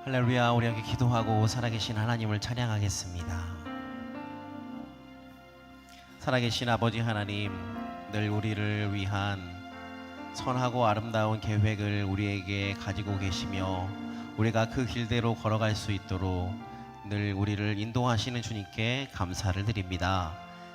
할렐루야. 우리 함께 기도하고 살아계신 하나님을 찬양하겠습니다. 살아계신 아버지 하나님, 늘 우리를 위한 선하고 아름다운 계획을 우리에게 가지고 계시며 우리가 그 길대로 걸어갈 수 있도록 늘 우리를 인도하시는 주님께 감사를 드립니다.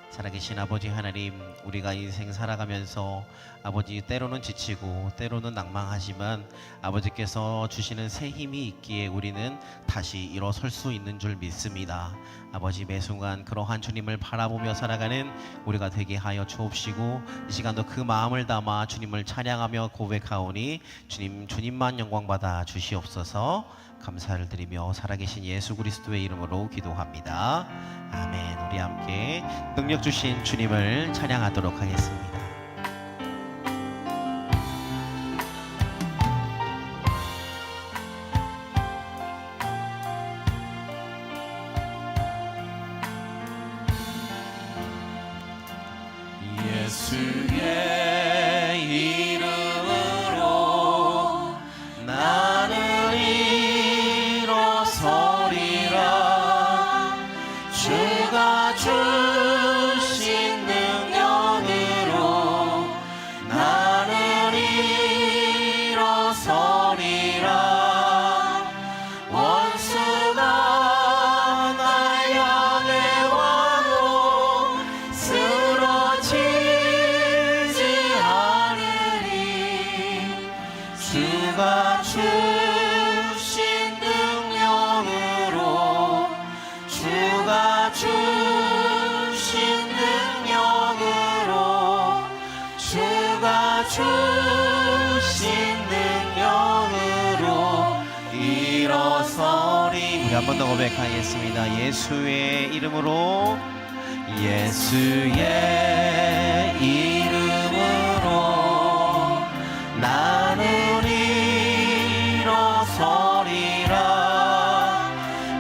살아계신 아버지 하나님, 우리가 인생 살아가면서 아버지 때로는 지치고 때로는 낭망하지만 아버지께서 주시는 새 힘이 있기에 우리는 다시 일어설 수 있는 줄 믿습니다. 아버지, 매 순간 그러한 주님을 바라보며 살아가는 우리가 되게 하여 주옵시고, 이 시간도 그 마음을 담아 주님을 찬양하며 고백하오니 주님만 영광받아 주시옵소서. 감사를 드리며 살아계신 예수 그리스도의 이름으로 기도합니다. 아멘. 우리 함께 능력 주신 주님을 찬양하도록 하겠습니다. 예수의 이름으로 나는 일어서리라. 주가 주신 능력으로 나는 일어서리라. 원수가 날 향해 와도 쓰러지지 않으리. 주가 주신 능력으로 주가 주신 능력으로 주가 주신 능력으로 일어서리. 우리 한 번 더 고백하겠습니다. 예수의 이름으로, 예수의 이름으로 나는 일어서리라.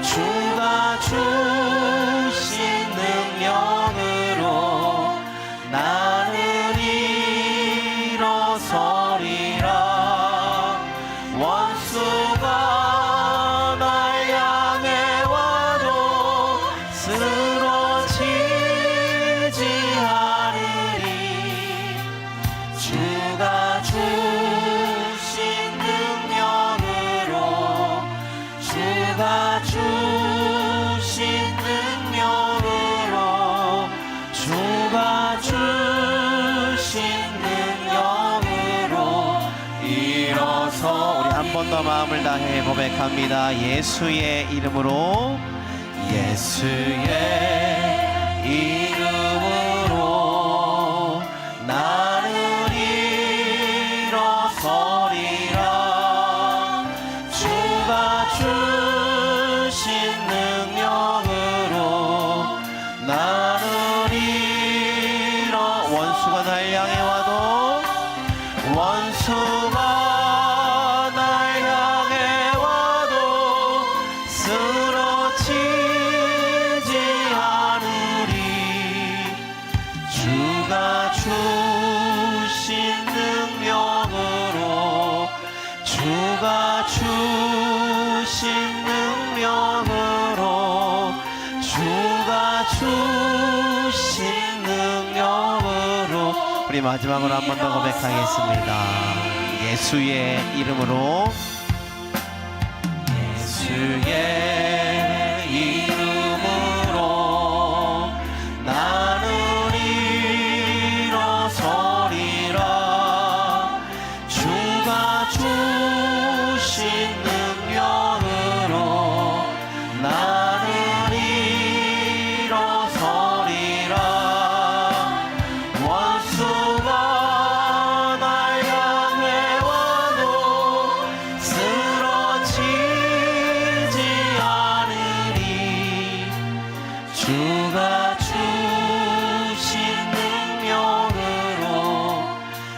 주가 주신 능력으로 나는 일어서리라. 원수가 날 향해 와도 쓰러지지 않으리. 주가 주신 능력으로 주가 주신 능력으로 주가 주신 능력으로 일어서. 우리 한 번 더 마음을 다해 고백합니다. 예수의 이름으로, 예수의 이름으로 나는 일어서리라. 주가 주신 능력으로 나는 원수가 날 향해 와도 원수가 날 향해 와도 쓰러지지 않으리. 주가 주신 능력으로 주가 주신 능력으로 주가 주신 능력으로. 우리 마지막으로 한 번 더 고백하겠습니다. 예수의 이름으로, 예수의 이름으로 나는 일어서리라. 주가 주신 능력으로 나는 일어서리라. 원수가 날 향해 와도 쓰러지지 않으리. 주가 주신 능력으로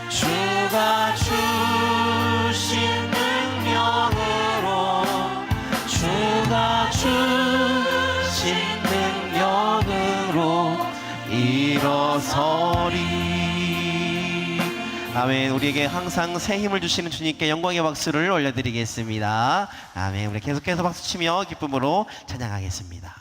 주가 주신 능력으로 주가 주신 능력으로 일어서리. 아멘. 우리에게 항상 새 힘을 주시는 주님께 영광의 박수를 올려드리겠습니다. 아멘. 우리 계속해서 박수치며 기쁨으로 찬양하겠습니다.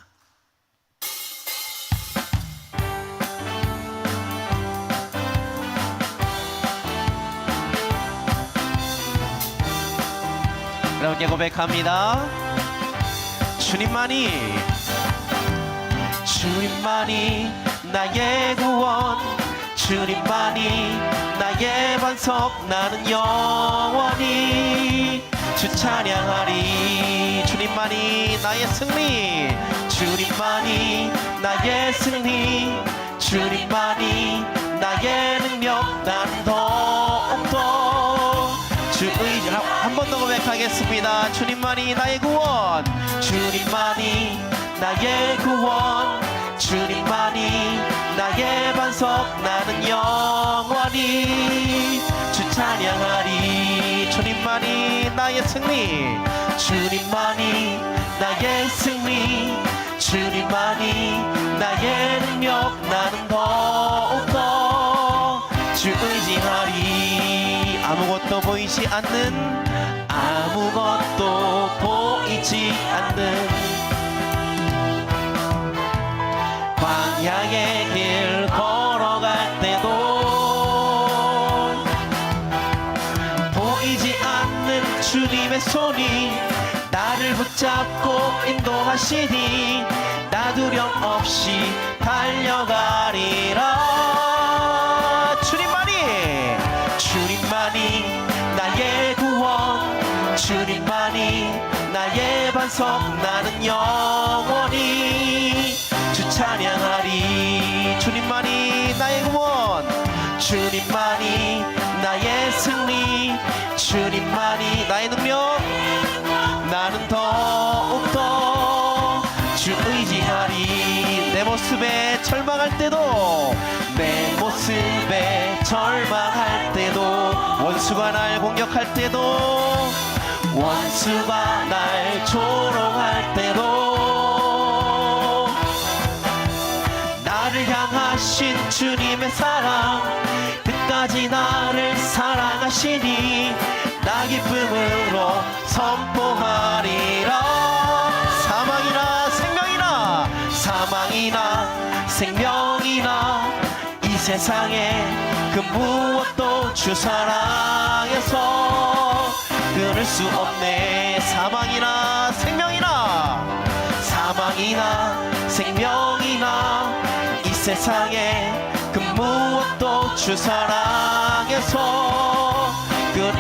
여러분께 고백합니다. 주님만이 나의 구원, 주님만이 나의 반석, 나는 영원히 주 찬양하리. 주님만이 나의 승리, 주님만이 나의 승리, 주님만이 나의 능력, 나는 더욱더 주 의지. 한 번 더 고백하겠습니다. 주님만이 나의 구원, 주님만이 나의 구원, 주님만이 나의 반석, 나는 영원히 주 찬양하리. 주님만이 나의 승리, 주님만이 나의 승리, 주님만이 나의 능력, 나는 더욱더 주 의지하리. 아무것도 보이지 않는, 아무것도 보이지 않는 광야의 길 걸어갈 때도 보이지 않는 주님의 손이 나를 붙잡고 인도하시니 나 두려움 없이 달려가리라. 주님만이 나의 구원, 주님만이 나의 반석, 나는 영원히 주 찬양하리. 주님만이 나의 구원, 주님만이 나의 승리, 주님만이 나의 능력, 나는 더욱더 주 의지하리. 내 모습에 절망할 때도, 내 모습에 절망할 때도, 원수가 날 공격할 때도, 원수가 날 조롱할 때도 나를 향하신 주님의 사랑, 끝까지 나를 사랑하시니 나 기쁨으로 선포하리라. 사망이나 생명이나 이 세상에 그 무엇도 주 사랑에서 끊을 수 없네. 사망이나 생명이나 이 세상에 그 무엇도 주 사랑에서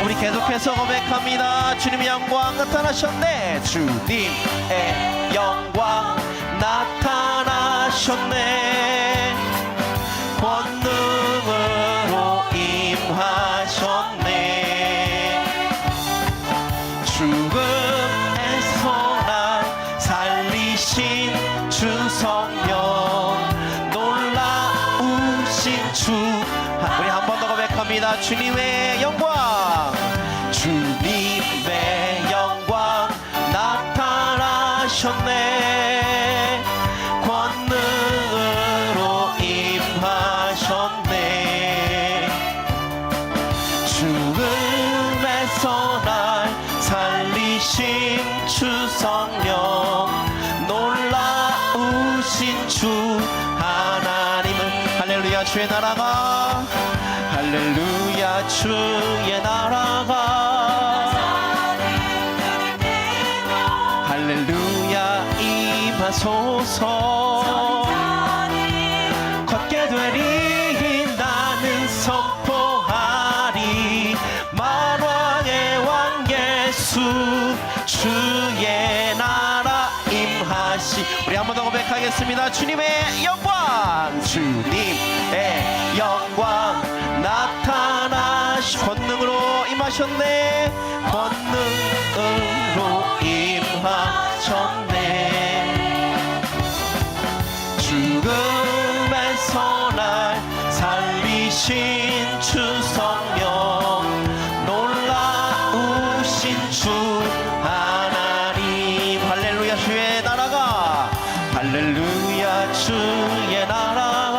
우리 계속해서 고백합니다. 주님의 영광 나타나셨네. 주님의 영광 나타나셨네. 권능으로 임하셨네. 죽음에서 날 살리신 주 성령, 놀라우신 주. 우리 한 번 더 고백합니다. 주님의 영광, 주님의 영광 나타나셨네. 권능으로 임하셨네. 죽음에서 날 살리신 주 성령, 놀라우신 주 하나님을. 할렐루야. 주의 나라가, 할렐루야. 주의 나라가, 할렐루야. 임하소서. 걷게 되리 나는 선포하리. 만왕의 왕 예수 주의 나라 임하시. 우리 한 번 더 고백하겠습니다. 주님의 영광, 주님의 영광 나타나시. 권능으로 임하셨네. 권능으로 임하셨네. 죽음에서 날 살리신 주 성령, 놀라우신 주 하나님. 할렐루야. 주의 나라가, 할렐루야. 주의 나라가,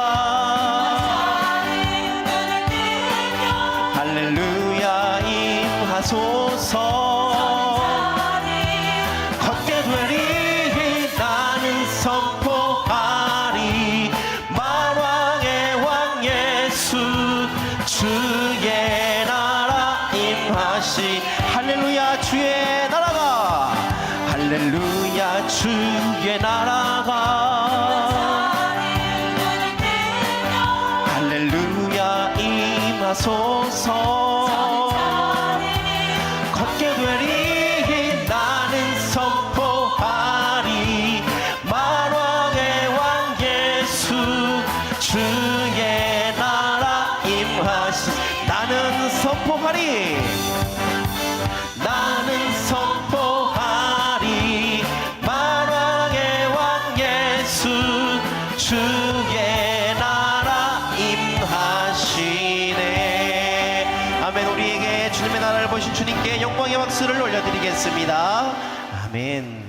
주의 나라가 할렐루야 주의 나라가 할렐루야 임하소서 걷게 되리 나는 선포하리 만왕의 왕 예수 주의 나라 임하시 나는 선포하리 나는 선포하리 만왕의 왕 예수 주의 나라 임하시네. 아멘. 우리에게 주님의 나라를 보신 주님께 영광의 박수를 올려드리겠습니다. 아멘.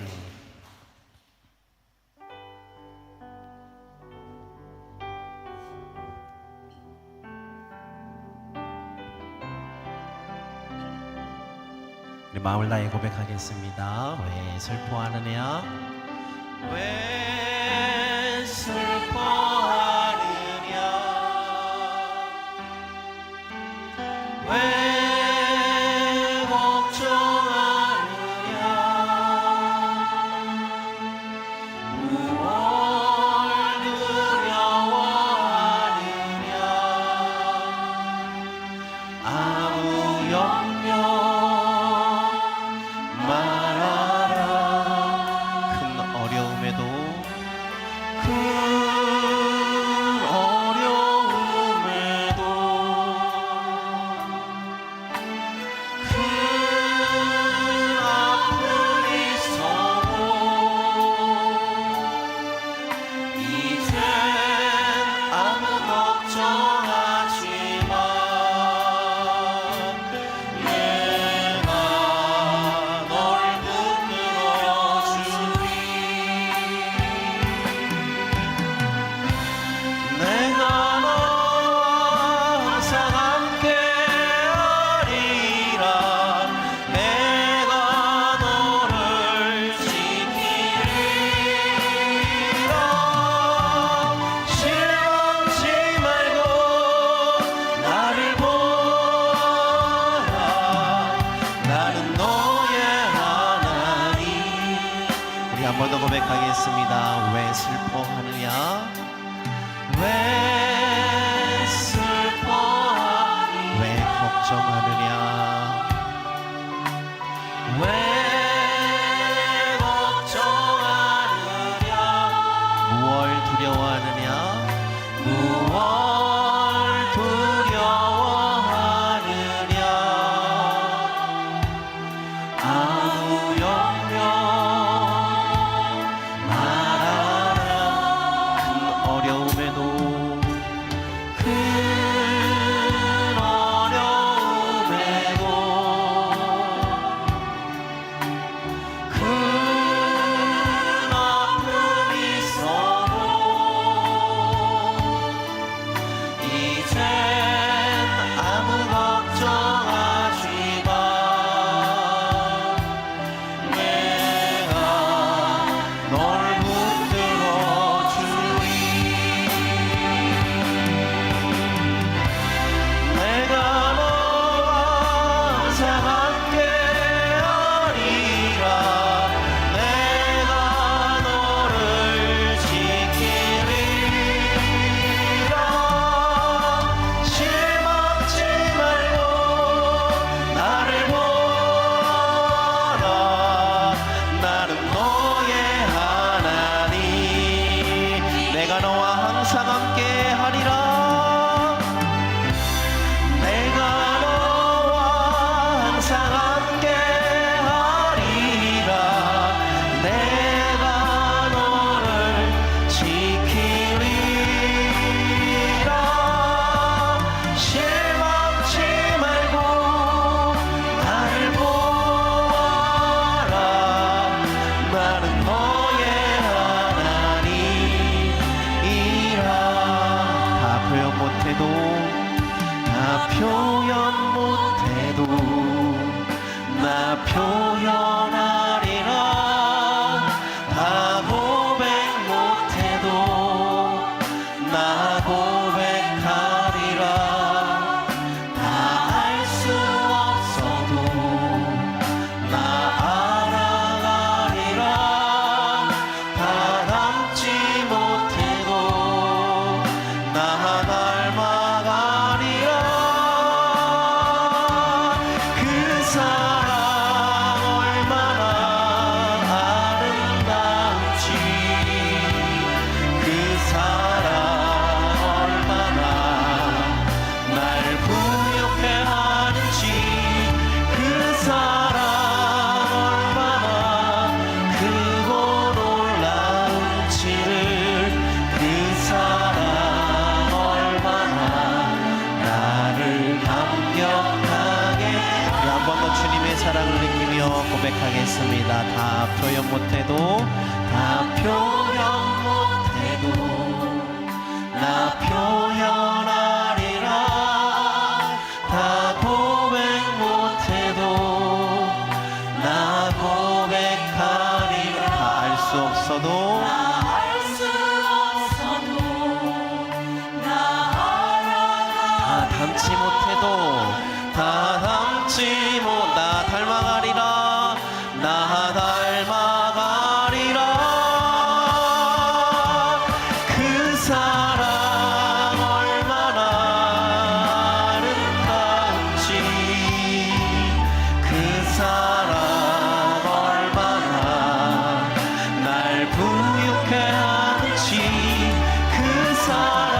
우리 마음을 다해 고백하겠습니다. 왜 슬퍼하느냐? 왜 슬퍼하느냐? 왜 걱정하느냐? 무얼 두려워하느냐? 아무 염려 말하라. 큰 어려움에도 큰 어려움에도 큰 아픔이 있어도 이젠 아무 걱정하지 마. 내가 널 붙들어 주리. 내가 너와 항상 함께하리라. 내가 너를 지키리라. 실망치 말고 나를 보아라. 나는 너의 하나님. 우리 한 번 더 고백하겠습니다. 왜 슬퍼하느냐? 왜 슬퍼하느냐? 왜 걱정하느냐? 왜 걱정하느냐? 무얼 두려워하느냐? 무얼 두려워하느냐? 아무 염려 말하라. 큰 어려움에도 큰 어려움에도 큰 아픔이 있어도 이젠 아무 걱정하지 마. 내가 널 붙들어 주리. 내가 너와 항상 함께하리라. 내가 너를 지키리라. 실망치 말고 나를 보아라. 나는 너의 하나님. 내가 너와 항상 함께하리라. 내가 너와 항상 함께하리라. 내가 너를 지키리라. 실망치 말고 나를 보아라. 나는 너의 하나님이라. 다 표현 못해도 나 표현 못해도 나 표현하리라. 다 고백 못해도 나 고백하리라. 다 알 수 없어도 나 하며 고백하겠습니다. 다 표현 못해도 다 표현 못해도 나 표현하리라. 다 고백 못해도 나 고백하리라. 다 알 수 없어도 닮지 못해도 다 닮지 못 나 닮아가리라. 나 닮아가리라. 그 사랑 얼마나 아름다운지 그 사랑 얼마나 날 부유케 하는지 그 사랑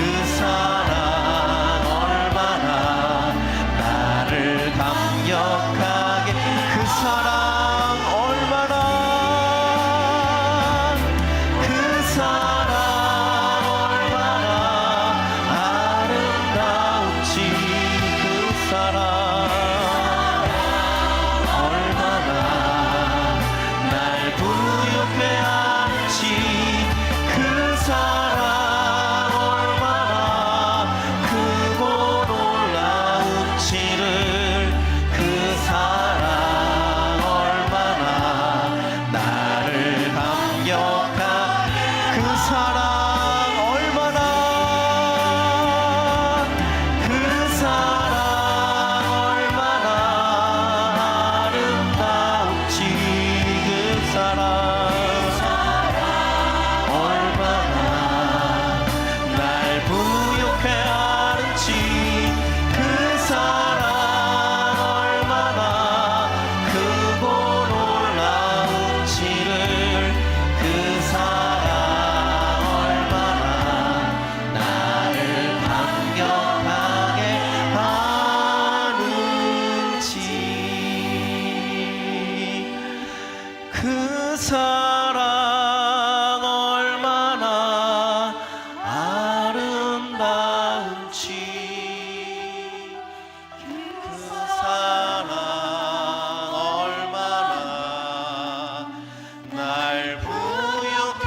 그 사랑 얼마나 아름다운지 그 사랑 얼마나 날 부유케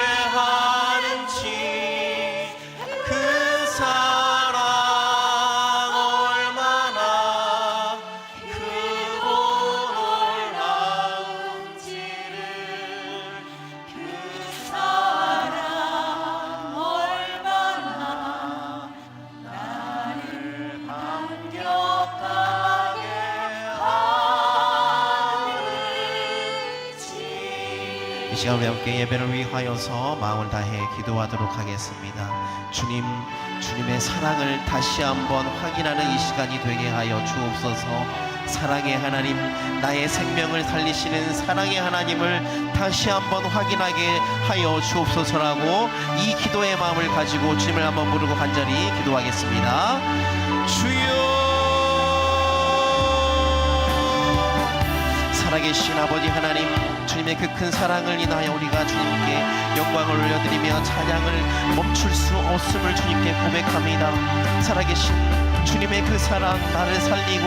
하는지 그 사랑 얼마나 크고 놀라운지를 그 사랑 얼마나 나를 감격하게 하는지. 이 시간 우리 함께 예배를 위하여서 마음을 다해 기도하도록 하겠습니다. 주님의 사랑을 다시 한번 확인하는 이 시간이 되게 하여 주옵소서. 사랑의 하나님, 나의 생명을 살리시는 사랑의 하나님을 다시 한번 확인하게 하여 주옵소서라고 이 기도의 마음을 가지고 주님을 한번 부르고 간절히 기도하겠습니다. 주여, 살아계신 아버지 하나님, 주님의 그 큰 사랑을 인하여 우리가 주님께 영광을 올려드리며 찬양을 멈출 수 없음을 주님께 고백합니다. 살아계신 주님의 그 사랑, 나를 살리고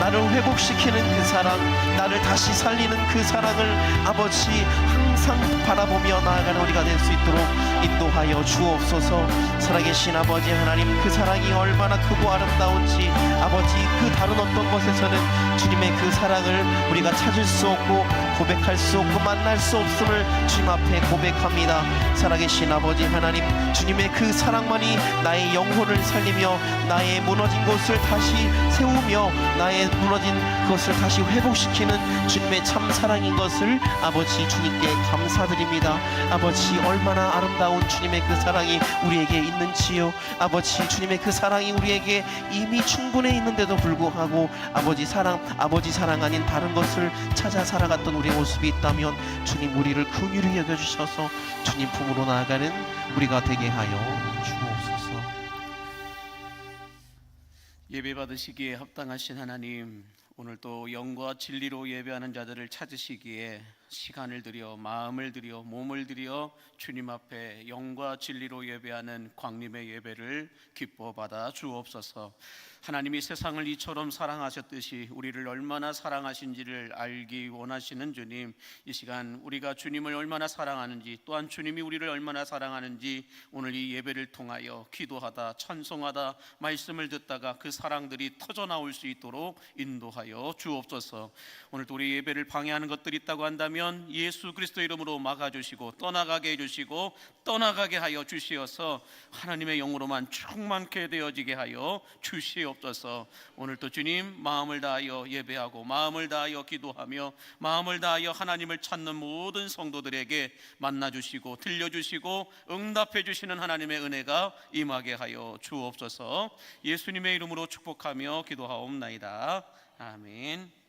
나를 회복시키는 그 사랑, 나를 다시 살리는 그 사랑을 아버지 항상 바라보며 나아가는 우리가 될 수 있도록 인도하여 주옵소서. 살아계신 아버지 하나님, 그 사랑이 얼마나 크고 아름다운지 아버지 그 다른 어떤 곳에서는 주님의 그 사랑을 우리가 찾을 수 없고 고백할 수 없고 만날 수 없음을 주님 앞에 고백합니다. 살아계신 아버지 하나님, 주님의 그 사랑만이 나의 영혼을 살리며 나의 무너진 곳을 다시 세우며 나의 무너진 것을 다시 회복시키는 주님의 참 사랑인 것을 아버지 주님께 감사드립니다. 아버지, 얼마나 아름다운 주님의 그 사랑이 우리에게 있는지요. 아버지, 주님의 그 사랑이 우리에게 이미 충분해 있는데도 불구하고 아버지 사랑 아닌 다른 것을 찾아 살아갔던 우리의 모습이 있다면 주님, 우리를 긍휼히 여겨주셔서 주님 품으로 나아가는 우리가 되게 하여 주옵소서. 예배 받으시기에 합당하신 하나님, 오늘 또 영과 진리로 예배하는 자들을 찾으시기에 시간을 들여 마음을 들여 몸을 들여 주님 앞에 영과 진리로 예배하는 광림의 예배를 기뻐 받아 주옵소서. 하나님이 세상을 이처럼 사랑하셨듯이 우리를 얼마나 사랑하신지를 알기 원하시는 주님, 이 시간 우리가 주님을 얼마나 사랑하는지, 또한 주님이 우리를 얼마나 사랑하는지 오늘 이 예배를 통하여 기도하다 찬송하다 말씀을 듣다가 그 사랑들이 터져나올 수 있도록 인도하여 주옵소서. 오늘도 우리 예배를 방해하는 것들이 있다고 한다면 예수 그리스도 이름으로 막아주시고 떠나가게 해주시고 떠나가게 하여 주시어서 하나님의 영으로만 충만케 되어지게 하여 주시옵소서. 오늘도 주님 마음을 다하여 예배하고 마음을 다하여 기도하며 마음을 다하여 하나님을 찾는 모든 성도들에게 만나주시고 들려주시고 응답해 주시는 하나님의 은혜가 임하게 하여 주옵소서. 예수님의 이름으로 축복하며 기도하옵나이다. 아멘.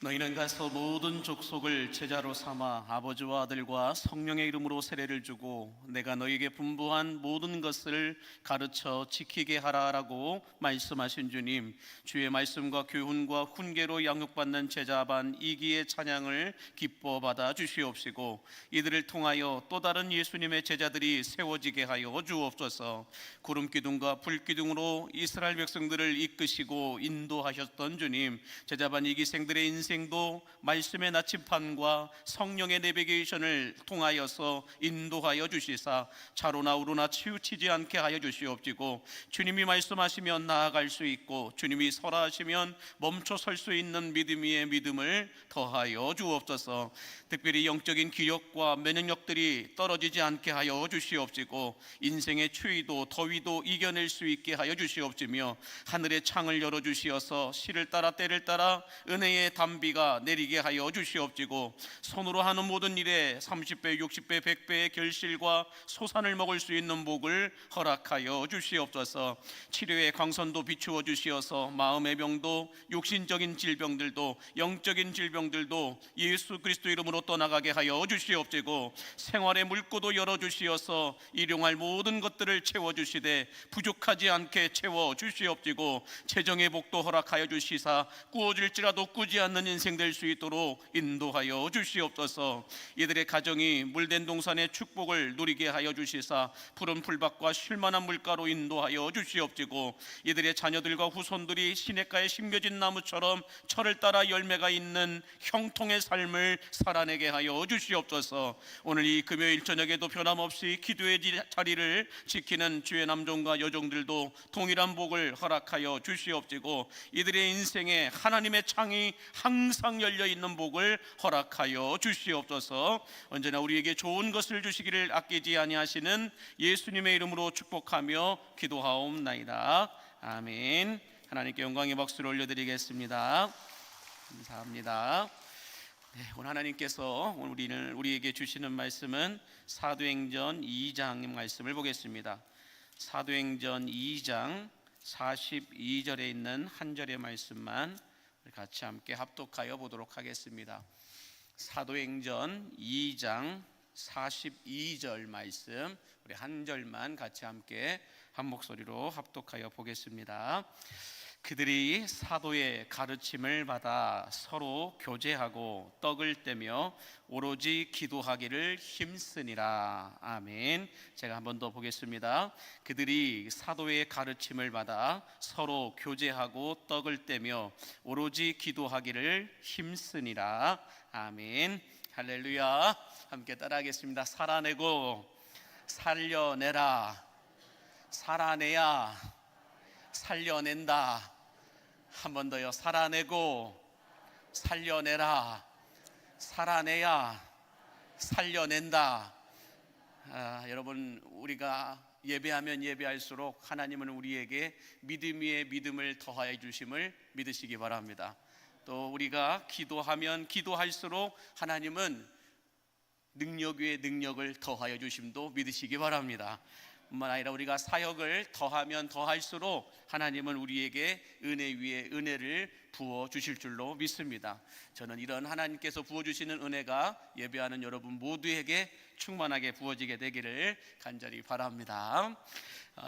너희는 가서 모든 족속을 제자로 삼아 아버지와 아들과 성령의 이름으로 세례를 주고 내가 너희에게 분부한 모든 것을 가르쳐 지키게 하라라고 말씀하신 주님, 주의 말씀과 교훈과 훈계로 양육받는 제자반 이기의 찬양을 기뻐 받아 주시옵시고 이들을 통하여 또 다른 예수님의 제자들이 세워지게 하여 주옵소서. 구름 기둥과 불 기둥으로 이스라엘 백성들을 이끄시고 인도하셨던 주님, 제자반 이기생들의 인생도 말씀의 나침판과 성령의 내비게이션을 통하여서 인도하여 주시사 차로나 우로나 치우치지 않게 하여 주시옵시고 주님이 말씀하시면 나아갈 수 있고 주님이 서라 하시면 멈춰 설 수 있는 믿음 위에 믿음을 더하여 주옵소서. 특별히 영적인 기력과 면역력들이 떨어지지 않게 하여 주시옵시고 인생의 추위도 더위도 이겨낼 수 있게 하여 주시옵시며 하늘의 창을 열어주시어서 시를 따라 때를 따라 은혜의 담비가 내리게 하여 주시옵시고 손으로 하는 모든 일에 30배, 60배, 100배의 결실과 소산을 먹을 수 있는 복을 허락하여 주시옵소서. 치료의 광선도 비추어 주시어서 마음의 병도 육신적인 질병들도 영적인 질병들도 예수 그리스도 이름으로 떠나가게 하여 주시옵시고 생활의 물고도 열어주시어서 일용할 모든 것들을 채워주시되 부족하지 않게 채워주시옵시고 재정의 복도 허락하여 주시사 꾸어질지라도 꾸지 않는 풍성한 인생 될 수 있도록 인도하여 주시옵소서. 이들의 가정이 물된 동산의 축복을 누리게 하여 주시사 푸른 풀밭과 쉴만한 물가로 인도하여 주시옵시고, 이들의 자녀들과 후손들이 시냇가에 심겨진 나무처럼 철을 따라 열매가 있는 형통의 삶을 살아내게 하여 주시옵소서. 오늘 이 금요일 저녁에도 변함없이 기도의 자리를 지키는 주의 남종과 여종들도 동일한 복을 허락하여 주시옵시고, 이들의 인생에 하나님의 창이 항상 열려 있는 복을 허락하여 주시옵소서. 언제나 우리에게 좋은 것을 주시기를 아끼지 아니하시는 예수님의 이름으로 축복하며 기도하옵나이다. 아멘. 하나님께 영광의 박수를 올려드리겠습니다. 감사합니다. 오늘 하나님께서 우리에게 주시는 말씀은 사도행전 2장 말씀을 보겠습니다. 사도행전 2장 42절에 있는 한 절의 말씀만 같이 함께 합독하여 보도록 하겠습니다. 사도행전 2장 42절 말씀, 우리 한 절만 같이 함께 한 목소리로 합독하여 보겠습니다. 그들이 사도의 가르침을 받아 서로 교제하고 떡을 떼며 오로지 기도하기를 힘쓰니라. 아멘. 제가 한 번 더 보겠습니다. 그들이 사도의 가르침을 받아 서로 교제하고 떡을 떼며 오로지 기도하기를 힘쓰니라. 아멘. 할렐루야. 함께 따라하겠습니다. 살아내고 살려내라. 살아내야 살려낸다. 한 번 더요. 살아내고 살려내라. 살아내야 살려낸다. 여러분, 우리가 예배하면 예배할수록 하나님은 우리에게 믿음 위에 믿음을 더하여 주심을 믿으시기 바랍니다. 또 우리가 기도하면 기도할수록 하나님은 능력 위에 능력을 더하여 주심도 믿으시기 바랍니다. 뿐만 아니라 우리가 사역을 더하면 더할수록 하나님은 우리에게 은혜 위에 은혜를 부어주실 줄로 믿습니다. 저는 이런 하나님께서 부어주시는 은혜가 예배하는 여러분 모두에게 충만하게 부어지게 되기를 간절히 바랍니다.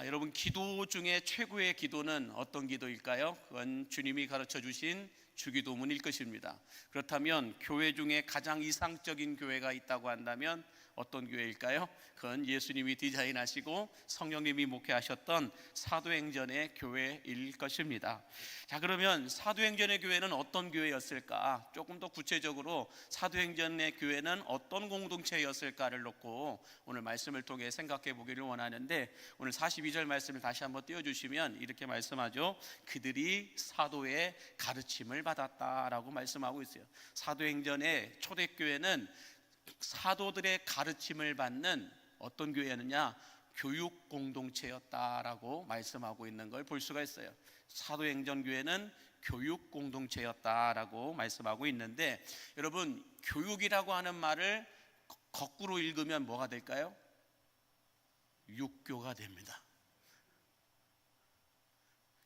여러분, 기도 중에 최고의 기도는 어떤 기도일까요? 그건 주님이 가르쳐 주신 주기도문일 것입니다. 그렇다면 교회 중에 가장 이상적인 교회가 있다고 한다면 어떤 교회일까요? 그건 예수님이 디자인하시고 성령님이 목회하셨던 사도행전의 교회일 것입니다. 자, 그러면 사도행전의 교회는 어떤 교회였을까? 조금 더 구체적으로 사도행전의 교회는 어떤 공동체였을까를 놓고 오늘 말씀을 통해 생각해 보기를 원하는데, 오늘 42절 말씀을 다시 한번 띄워주시면 이렇게 말씀하죠. 그들이 사도의 가르침을 받았다라고 말씀하고 있어요. 사도행전의 초대교회는 사도들의 가르침을 받는 어떤 교회였느냐? 교육 공동체였다라고 말씀하고 있는 걸 볼 수가 있어요. 사도행전 교회는 교육 공동체였다라고 말씀하고 있는데, 여러분, 교육이라고 하는 말을 거꾸로 읽으면 뭐가 될까요? 육교가 됩니다.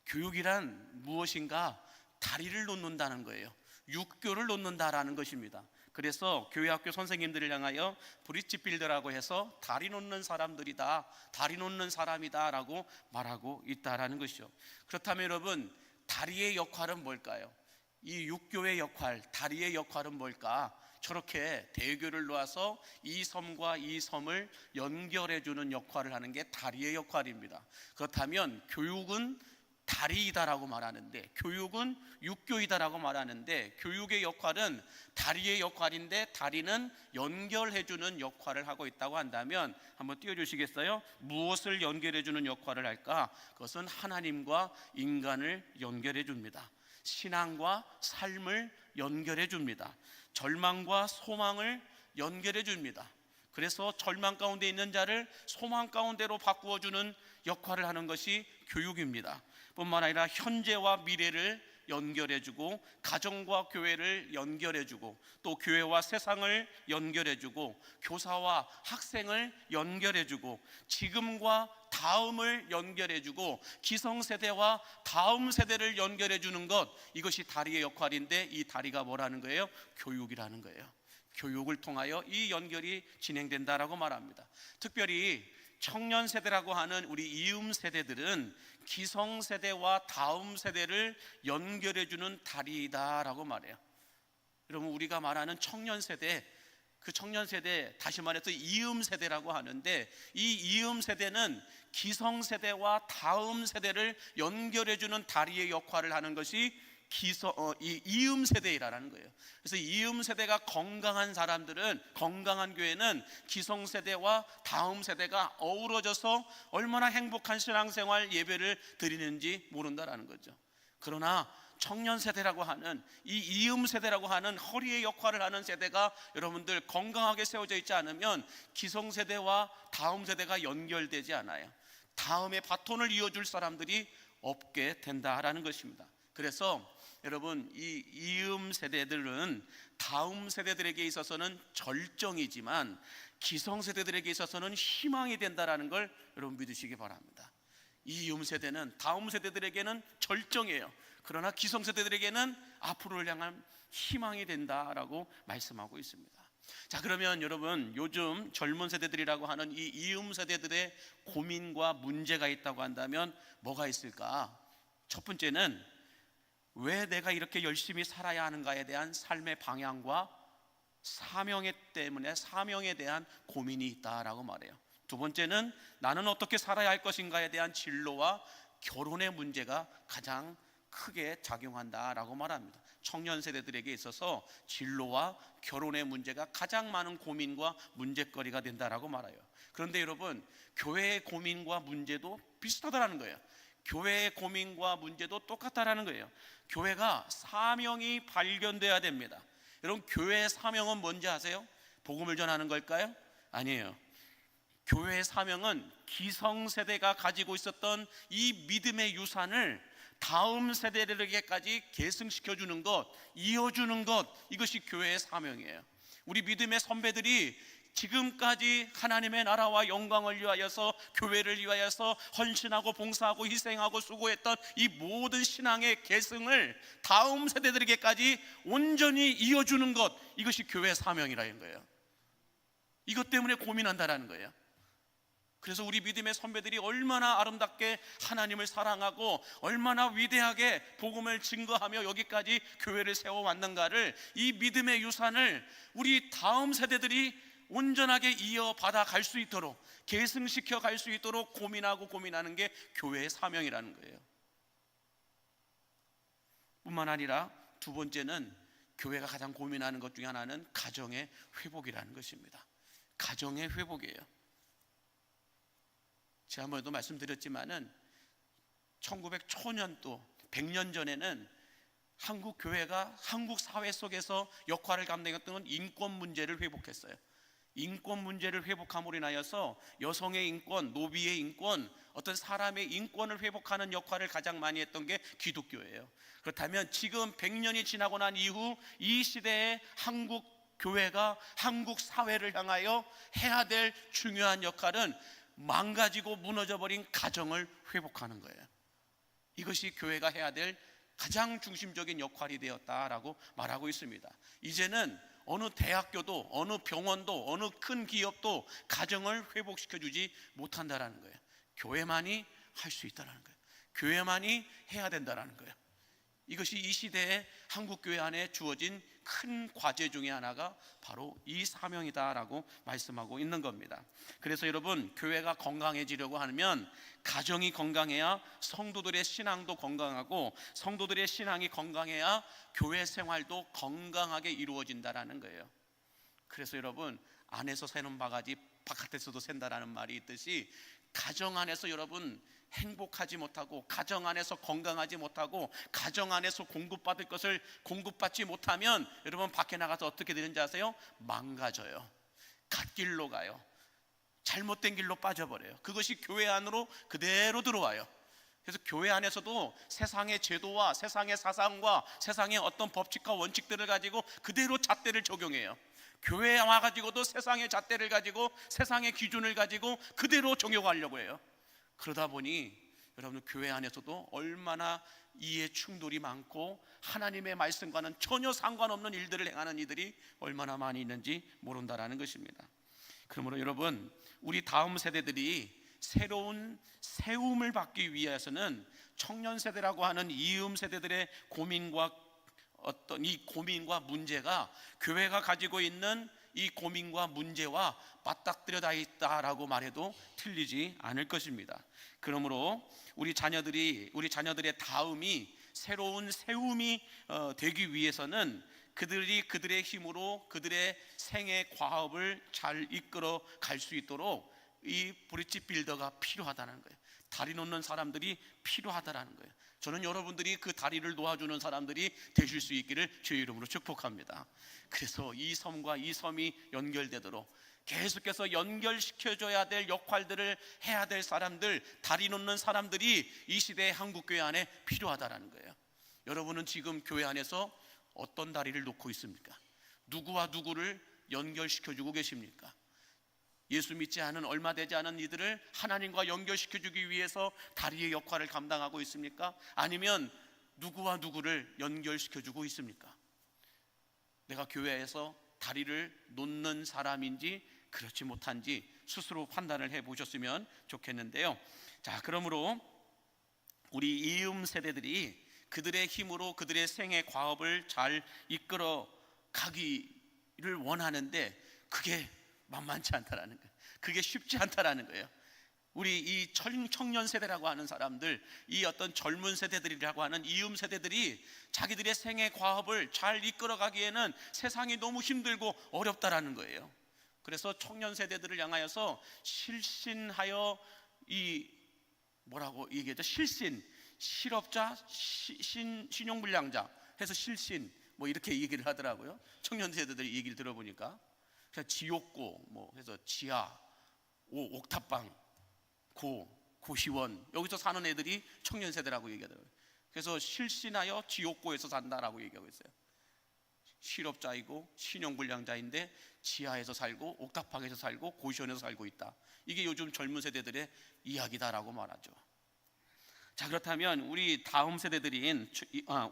교육이란 무엇인가? 다리를 놓는다는 거예요. 육교를 놓는다라는 것입니다. 그래서 교회 학교 선생님들을 향하여 브릿지 빌더라고 해서 다리 놓는 사람들이다, 다리 놓는 사람이다 라고 말하고 있다라는 것이죠. 그렇다면 여러분, 다리의 역할은 뭘까요? 이 육교의 역할, 다리의 역할은 뭘까? 저렇게 대교를 놓아서 이 섬과 이 섬을 연결해 주는 역할을 하는 게 다리의 역할입니다. 그렇다면 교육은 다리이다라고 말하는데, 교육은 육교이다라고 말하는데, 교육의 역할은 다리의 역할인데 다리는 연결해주는 역할을 하고 있다고 한다면 한번 띄워주시겠어요? 무엇을 연결해주는 역할을 할까? 그것은 하나님과 인간을 연결해줍니다. 신앙과 삶을 연결해줍니다. 절망과 소망을 연결해줍니다. 그래서 절망 가운데 있는 자를 소망 가운데로 바꾸어주는 역할을 하는 것이 교육입니다. 뿐만 아니라 현재와 미래를 연결해주고, 가정과 교회를 연결해주고, 또 교회와 세상을 연결해주고, 교사와 학생을 연결해주고, 지금과 다음을 연결해주고, 기성세대와 다음 세대를 연결해주는 것, 이것이 다리의 역할인데, 이 다리가 뭐라는 거예요? 교육이라는 거예요. 교육을 통하여 이 연결이 진행된다라고 말합니다. 특별히 청년 세대라고 하는 우리 이음 세대들은 기성 세대와 다음 세대를 연결해주는 다리다라고 말해요. 여러분, 우리가 말하는 청년 세대, 그 청년 세대, 다시 말해서 이음 세대라고 하는데, 이 이음 세대는 기성 세대와 다음 세대를 연결해주는 다리의 역할을 하는 것이 이음 세대라는 거예요. 그래서 이음 세대가 건강한 사람들은, 건강한 교회는 기성 세대와 다음 세대가 어우러져서 얼마나 행복한 신앙생활 예배를 드리는지 모른다라는 거죠. 그러나 청년 세대라고 하는, 이 이음 세대라고 하는 허리의 역할을 하는 세대가 여러분들 건강하게 세워져 있지 않으면 기성 세대와 다음 세대가 연결되지 않아요. 다음에 바톤을 이어줄 사람들이 없게 된다라는 것입니다. 그래서 여러분, 이 이음 세대들은 다음 세대들에게 있어서는 절정이지만 기성 세대들에게 있어서는 희망이 된다라는 걸 여러분 믿으시기 바랍니다. 이 이음 세대는 다음 세대들에게는 절정이에요. 그러나 기성 세대들에게는 앞으로를 향한 희망이 된다라고 말씀하고 있습니다. 자, 그러면 여러분, 요즘 젊은 세대들이라고 하는 이 이음 세대들의 고민과 문제가 있다고 한다면 뭐가 있을까? 첫 번째는 왜 내가 이렇게 열심히 살아야 하는가에 대한 삶의 방향과 사명에 대한 고민이 있다라고 말해요. 두 번째는 나는 어떻게 살아야 할 것인가에 대한 진로와 결혼의 문제가 가장 크게 작용한다라고 말합니다. 청년 세대들에게 있어서 진로와 결혼의 문제가 가장 많은 고민과 문제거리가 된다라고 말해요. 그런데 여러분, 교회의 고민과 문제도 비슷하다라는 거예요. 교회의 고민과 문제도 똑같다라는 거예요. 교회가 사명이 발견돼야 됩니다. 여러분, 교회의 사명은 뭔지 아세요? 복음을 전하는 걸까요? 아니에요. 교회의 사명은 기성세대가 가지고 있었던 이 믿음의 유산을 다음 세대들에게까지 계승시켜주는 것, 이어주는 것, 이것이 교회의 사명이에요. 우리 믿음의 선배들이 지금까지 하나님의 나라와 영광을 위하여서, 교회를 위하여서 헌신하고 봉사하고 희생하고 수고했던 이 모든 신앙의 계승을 다음 세대들에게까지 온전히 이어주는 것, 이것이 교회의 사명이라는 거예요. 이것 때문에 고민한다라는 거예요. 그래서 우리 믿음의 선배들이 얼마나 아름답게 하나님을 사랑하고 얼마나 위대하게 복음을 증거하며 여기까지 교회를 세워왔는가를, 이 믿음의 유산을 우리 다음 세대들이 온전하게 이어받아 갈 수 있도록, 계승시켜 갈 수 있도록 고민하는 게 교회의 사명이라는 거예요. 뿐만 아니라 두 번째는, 교회가 가장 고민하는 것 중에 하나는 가정의 회복이라는 것입니다. 가정의 회복이에요. 지난번에도 말씀드렸지만은 1900초년도 100년 전에는 한국 교회가 한국 사회 속에서 역할을 감당했던 인권 문제를 회복했어요. 인권 문제를 회복함으로 인하여서 여성의 인권, 노비의 인권, 어떤 사람의 인권을 회복하는 역할을 가장 많이 했던 게 기독교예요. 그렇다면 지금 100년이 지나고 난 이후 이 시대의 한국 교회가 한국 사회를 향하여 해야 될 중요한 역할은 망가지고 무너져버린 가정을 회복하는 거예요. 이것이 교회가 해야 될 가장 중심적인 역할이 되었다라고 말하고 있습니다. 이제는 어느 대학교도, 어느 병원도, 어느 큰 기업도 가정을 회복시켜주지 못한다라는 거예요. 교회만이 할 수 있다라는 거예요. 교회만이 해야 된다라는 거예요. 이것이 이 시대의 한국교회 안에 주어진 큰 과제 중에 하나가 바로 이 사명이다라고 말씀하고 있는 겁니다. 그래서 여러분, 교회가 건강해지려고 하면 가정이 건강해야 성도들의 신앙도 건강하고, 성도들의 신앙이 건강해야 교회 생활도 건강하게 이루어진다라는 거예요. 그래서 여러분, 안에서 새는 바가지 바깥에서도 샌다라는 말이 있듯이, 가정 안에서 여러분 행복하지 못하고, 가정 안에서 건강하지 못하고, 가정 안에서 공급받을 것을 공급받지 못하면 여러분 밖에 나가서 어떻게 되는지 아세요? 망가져요. 갓길로 가요. 잘못된 길로 빠져버려요. 그것이 교회 안으로 그대로 들어와요. 그래서 교회 안에서도 세상의 제도와 세상의 사상과 세상의 어떤 법칙과 원칙들을 가지고 그대로 잣대를 적용해요. 교회에 와가지고도 세상의 잣대를 가지고 세상의 기준을 가지고 그대로 적용하려고 해요. 그러다 보니 여러분, 교회 안에서도 얼마나 이해 충돌이 많고 하나님의 말씀과는 전혀 상관없는 일들을 행하는 이들이 얼마나 많이 있는지 모른다라는 것입니다. 그러므로 여러분, 우리 다음 세대들이 새로운 세움을 받기 위해서는 청년 세대라고 하는 이음 세대들의 고민과 어떤 이 고민과 문제가 교회가 가지고 있는 이 고민과 문제와 맞닥뜨려 있다라고 말해도 틀리지 않을 것입니다. 그러므로 우리 자녀들의 다음이 새로운 세움이 되기 위해서는 그들의 힘으로 그들의 생애 과업을 잘 이끌어 갈 수 있도록 이 브릿지 빌더가 필요하다는 거예요. 다리 놓는 사람들이 필요하다라는 거예요. 저는 여러분들이 그 다리를 놓아주는 사람들이 되실 수 있기를 주의 이름으로 축복합니다. 그래서 이 섬과 이 섬이 연결되도록 계속해서 연결시켜줘야 될 역할들을 해야 될 사람들, 다리 놓는 사람들이 이 시대의 한국교회 안에 필요하다라는 거예요. 여러분은 지금 교회 안에서 어떤 다리를 놓고 있습니까? 누구와 누구를 연결시켜주고 계십니까? 예수 믿지 않은 얼마 되지 않은 이들을 하나님과 연결시켜주기 위해서 다리의 역할을 감당하고 있습니까? 아니면 누구와 누구를 연결시켜주고 있습니까? 내가 교회에서 다리를 놓는 사람인지 그렇지 못한지 스스로 판단을 해보셨으면 좋겠는데요. 자, 그러므로 우리 이음 세대들이 그들의 힘으로 그들의 생애 과업을 잘 이끌어 가기를 원하는데 그게 만만치 않다라는 거예요. 그게 쉽지 않다라는 거예요. 우리 이 청년 세대라고 하는 사람들, 이 어떤 젊은 세대들이라고 하는 이음 세대들이 자기들의 생애 과업을 잘 이끌어 가기에는 세상이 너무 힘들고 어렵다라는 거예요. 그래서 청년 세대들을 향하여서 실신하여 이 뭐라고 얘기하죠? 실업자, 신용불량자 해서 실신 뭐 이렇게 얘기를 하더라고요. 청년 세대들이 얘기를 들어보니까 지옥고 뭐 해서 지하, 옥탑방, 고시원 여기서 사는 애들이 청년 세대라고 얘기하더라고요. 그래서 실신하여 지옥고에서 산다라고 얘기하고 있어요. 실업자이고 신용불량자인데 지하에서 살고 옥탑방에서 살고 고시원에서 살고 있다. 이게 요즘 젊은 세대들의 이야기다라고 말하죠. 자, 그렇다면 우리 다음 세대들인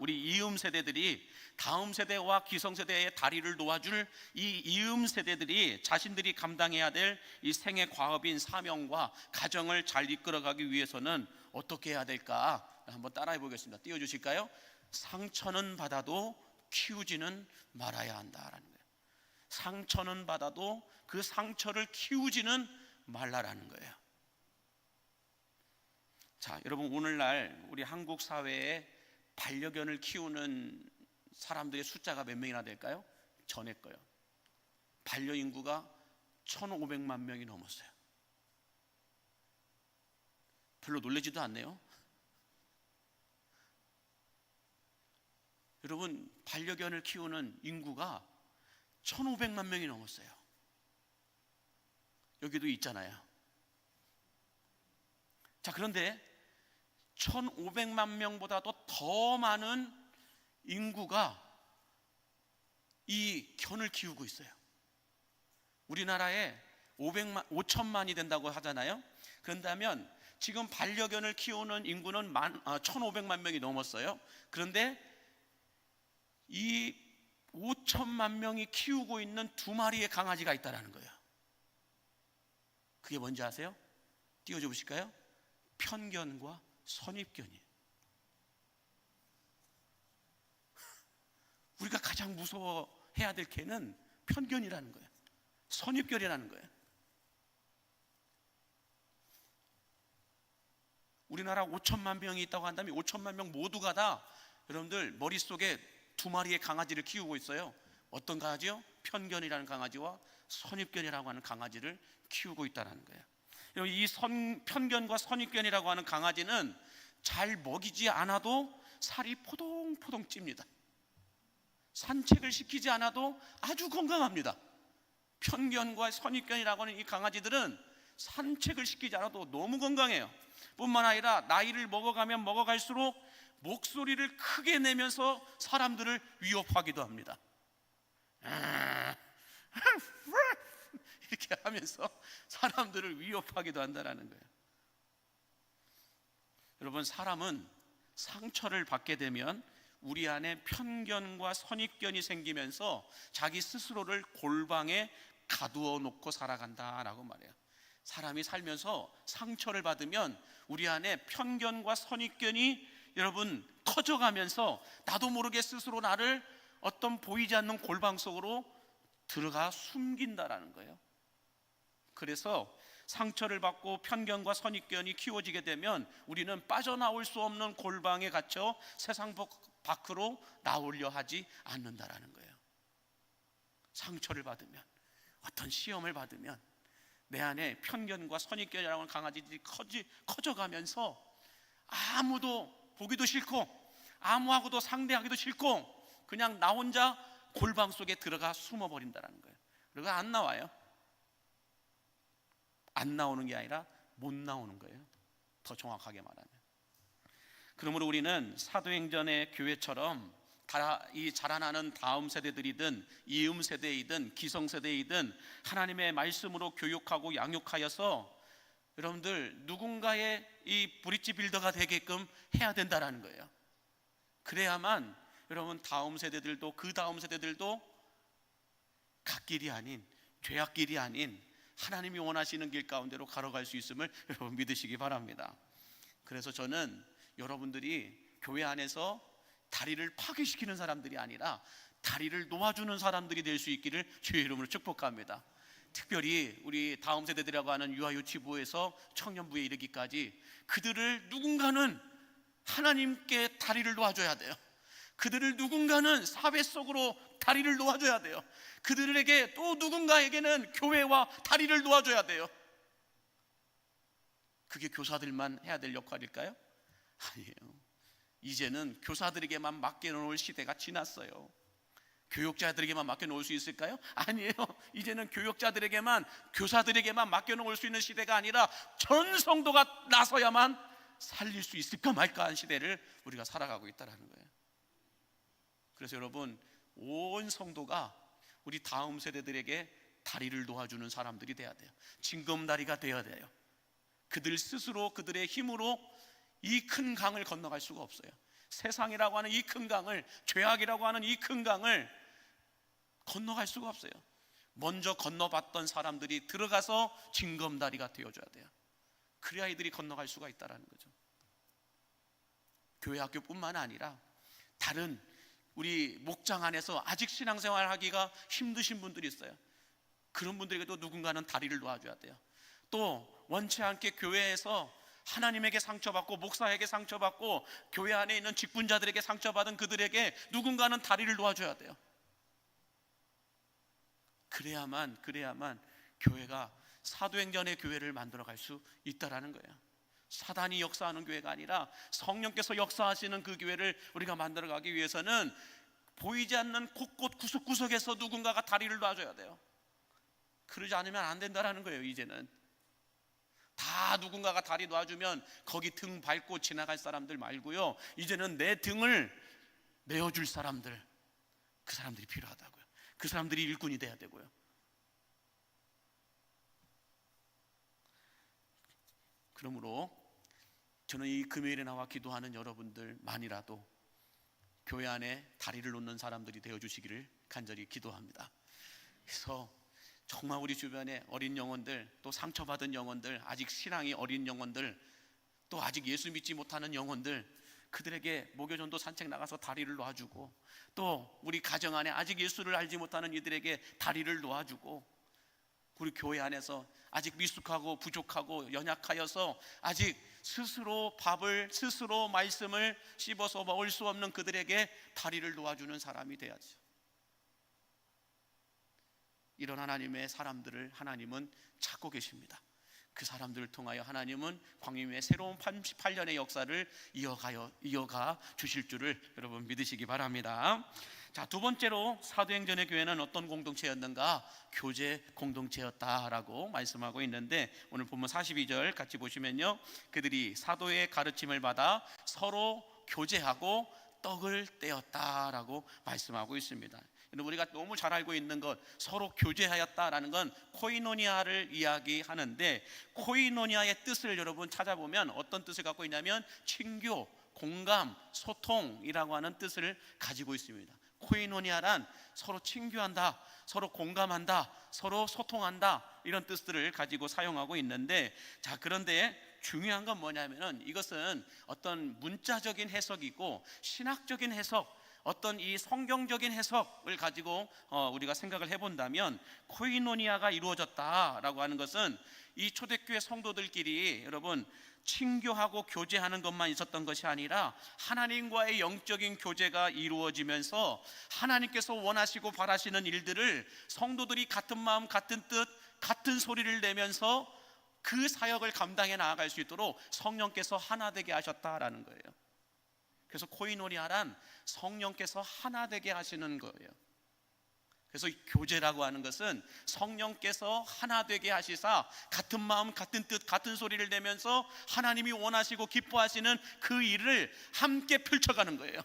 우리 이음 세대들이 다음 세대와 기성 세대의 다리를 놓아줄 이 이음 세대들이 자신들이 감당해야 될 이 생애 과업인 사명과 가정을 잘 이끌어가기 위해서는 어떻게 해야 될까? 한번 따라해 보겠습니다. 띄워주실까요? 상처는 받아도 키우지는 말아야 한다라는 거예요. 상처는 받아도 그 상처를 키우지는 말라라는 거예요. 자, 여러분, 오늘날 우리 한국 사회에 반려견을 키우는 사람들의 숫자가 몇 명이나 될까요? 전에 거요. 반려인구가 1,500만 명이 넘었어요. 별로 놀라지도 않네요. 여러분, 반려견을 키우는 인구가 1,500만 명이 넘었어요. 여기도 있잖아요. 자, 그런데 1,500만 명보다도 더 많은 인구가 이 견을 키우고 있어요. 우리나라에 5천만이 된다고 하잖아요. 그런다면 지금 반려견을 키우는 인구는 1,500만 명이 넘었어요. 그런데 이 5천만 명이 키우고 있는 2마리의 강아지가 있다는 거예요. 그게 뭔지 아세요? 띄워줘 보실까요? 편견과 선입견이에요. 우리가 가장 무서워해야 될 개는 편견이라는 거예요. 선입견이라는 거예요. 우리나라 5천만 명이 있다고 한다면 5천만 명 모두가 다 여러분들 머릿속에 2마리의 강아지를 키우고 있어요. 어떤 강아지요? 편견이라는 강아지와 선입견이라고 하는 강아지를 키우고 있다는 거예요. 이 편견과 선입견이라고 하는 강아지는 잘 먹이지 않아도 살이 포동포동 찝니다. 산책을 시키지 않아도 아주 건강합니다. 편견과 선입견이라고 하는 이 강아지들은 산책을 시키지 않아도 너무 건강해요. 뿐만 아니라 나이를 먹어가면 먹어갈수록 목소리를 크게 내면서 사람들을 위협하기도 합니다. 이렇게 하면서 사람들을 위협하기도 한다는 거예요. 여러분, 사람은 상처를 받게 되면 우리 안에 편견과 선입견이 생기면서 자기 스스로를 골방에 가두어 놓고 살아간다라고 말해요. 사람이 살면서 상처를 받으면 우리 안에 편견과 선입견이 여러분 커져가면서 나도 모르게 스스로 나를 어떤 보이지 않는 골방 속으로 들어가 숨긴다라는 거예요. 그래서 상처를 받고 편견과 선입견이 키워지게 되면 우리는 빠져나올 수 없는 골방에 갇혀 세상 밖으로 나오려 하지 않는다라는 거예요. 상처를 받으면, 어떤 시험을 받으면 내 안에 편견과 선입견이라는 강아지들이 커져가면서 아무도 보기도 싫고 아무하고도 상대하기도 싫고 그냥 나 혼자 골방 속에 들어가 숨어버린다는 거예요. 그리고 안 나와요. 안 나오는 게 아니라 못 나오는 거예요. 더 정확하게 말하면. 그러므로 우리는 사도행전의 교회처럼 이 자라나는 다음 세대들이든 이음 세대이든 기성 세대이든 하나님의 말씀으로 교육하고 양육하여서 여러분들 누군가의 이 브릿지 빌더가 되게끔 해야 된다라는 거예요. 그래야만 여러분 다음 세대들도 그 다음 세대들도 갓길이 아닌 죄악길이 아닌 하나님이 원하시는 길 가운데로 걸어갈 수 있음을 여러분 믿으시기 바랍니다. 그래서 저는 여러분들이 교회 안에서 다리를 파괴시키는 사람들이 아니라 다리를 놓아주는 사람들이 될 수 있기를 주의 이름으로 축복합니다. 특별히 우리 다음 세대들이라고 하는 유아 유치부에서 청년부에 이르기까지 그들을 누군가는 하나님께 다리를 놓아줘야 돼요. 그들을 누군가는 사회 속으로 다리를 놓아줘야 돼요. 그들에게 또 누군가에게는 교회와 다리를 놓아줘야 돼요. 그게 교사들만 해야 될 역할일까요? 아니에요. 이제는 교사들에게만 맡겨놓을 시대가 지났어요. 교육자들에게만 맡겨놓을 수 있을까요? 아니에요. 이제는 교사들에게만 맡겨놓을 수 있는 시대가 아니라 전 성도가 나서야만 살릴 수 있을까 말까 한 시대를 우리가 살아가고 있다는 거예요. 그래서 여러분 온 성도가 우리 다음 세대들에게 다리를 놓아주는 사람들이 돼야 돼요. 징검다리가 되어야 돼요. 그들 스스로 그들의 힘으로 이 큰 강을 건너갈 수가 없어요. 세상이라고 하는 이 큰 강을, 죄악이라고 하는 이 큰 강을 건너갈 수가 없어요. 먼저 건너봤던 사람들이 들어가서 징검다리가 되어줘야 돼요. 그래야 이들이 건너갈 수가 있다는 거죠. 교회 학교뿐만 아니라 다른 우리 목장 안에서 아직 신앙생활 하기가 힘드신 분들이 있어요. 그런 분들에게도 누군가는 다리를 놓아줘야 돼요. 또 원치 않게 교회에서 하나님에게 상처받고 목사에게 상처받고 교회 안에 있는 직분자들에게 상처받은 그들에게 누군가는 다리를 놓아줘야 돼요. 그래야만 교회가 사도행전의 교회를 만들어갈 수 있다라는 거예요. 사단이 역사하는 교회가 아니라 성령께서 역사하시는 그 교회를 우리가 만들어가기 위해서는 보이지 않는 곳곳 구석구석에서 누군가가 다리를 놔줘야 돼요. 그러지 않으면 안 된다라는 거예요. 이제는 다 누군가가 다리 놔주면 거기 등 밟고 지나갈 사람들 말고요, 이제는 내 등을 메어줄 사람들, 그 사람들이 필요하다고요. 그 사람들이 일꾼이 돼야 되고요. 그러므로 저는 이 금요일에 나와 기도하는 여러분들만이라도 교회 안에 다리를 놓는 사람들이 되어주시기를 간절히 기도합니다. 그래서 정말 우리 주변에 어린 영혼들, 또 상처받은 영혼들, 아직 신앙이 어린 영혼들, 또 아직 예수 믿지 못하는 영혼들, 그들에게 목요전도 산책 나가서 다리를 놓아주고, 또 우리 가정 안에 아직 예수를 알지 못하는 이들에게 다리를 놓아주고, 우리 교회 안에서 아직 미숙하고 부족하고 연약하여서 아직 스스로 스스로 말씀을 씹어서 먹을 수 없는 그들에게 다리를 놓아주는 사람이 돼야죠. 이런 하나님의 사람들을 하나님은 찾고 계십니다. 그 사람들을 통하여 하나님은 광림의 새로운 38년의 역사를 이어가 주실 줄을 여러분 믿으시기 바랍니다. 자, 두 번째로 사도행전의 교회는 어떤 공동체였는가? 교제 공동체였다라고 말씀하고 있는데, 오늘 본문 42절 같이 보시면요, 그들이 사도의 가르침을 받아 서로 교제하고 떡을 떼었다라고 말씀하고 있습니다. 우리가 너무 잘 알고 있는 것, 서로 교제하였다라는 건 코이노니아를 이야기하는데, 코이노니아의 뜻을 여러분 찾아보면 어떤 뜻을 갖고 있냐면 친교, 공감, 소통이라고 하는 뜻을 가지고 있습니다. 코이노니아란 서로 친교한다, 서로 공감한다, 서로 소통한다, 이런 뜻들을 가지고 사용하고 있는데, 자, 그런데 중요한 건 뭐냐면은 이것은 어떤 문자적인 해석이고 신학적인 해석, 어떤 이 성경적인 해석을 가지고 우리가 생각을 해본다면 코이노니아가 이루어졌다라고 하는 것은 이 초대교회 성도들끼리 여러분 친교하고 교제하는 것만 있었던 것이 아니라 하나님과의 영적인 교제가 이루어지면서 하나님께서 원하시고 바라시는 일들을 성도들이 같은 마음 같은 뜻 같은 소리를 내면서 그 사역을 감당해 나아갈 수 있도록 성령께서 하나 되게 하셨다라는 거예요. 그래서 코이노니아란 성령께서 하나 되게 하시는 거예요. 그래서 교제라고 하는 것은 성령께서 하나 되게 하시사 같은 마음 같은 뜻 같은 소리를 내면서 하나님이 원하시고 기뻐하시는 그 일을 함께 펼쳐가는 거예요.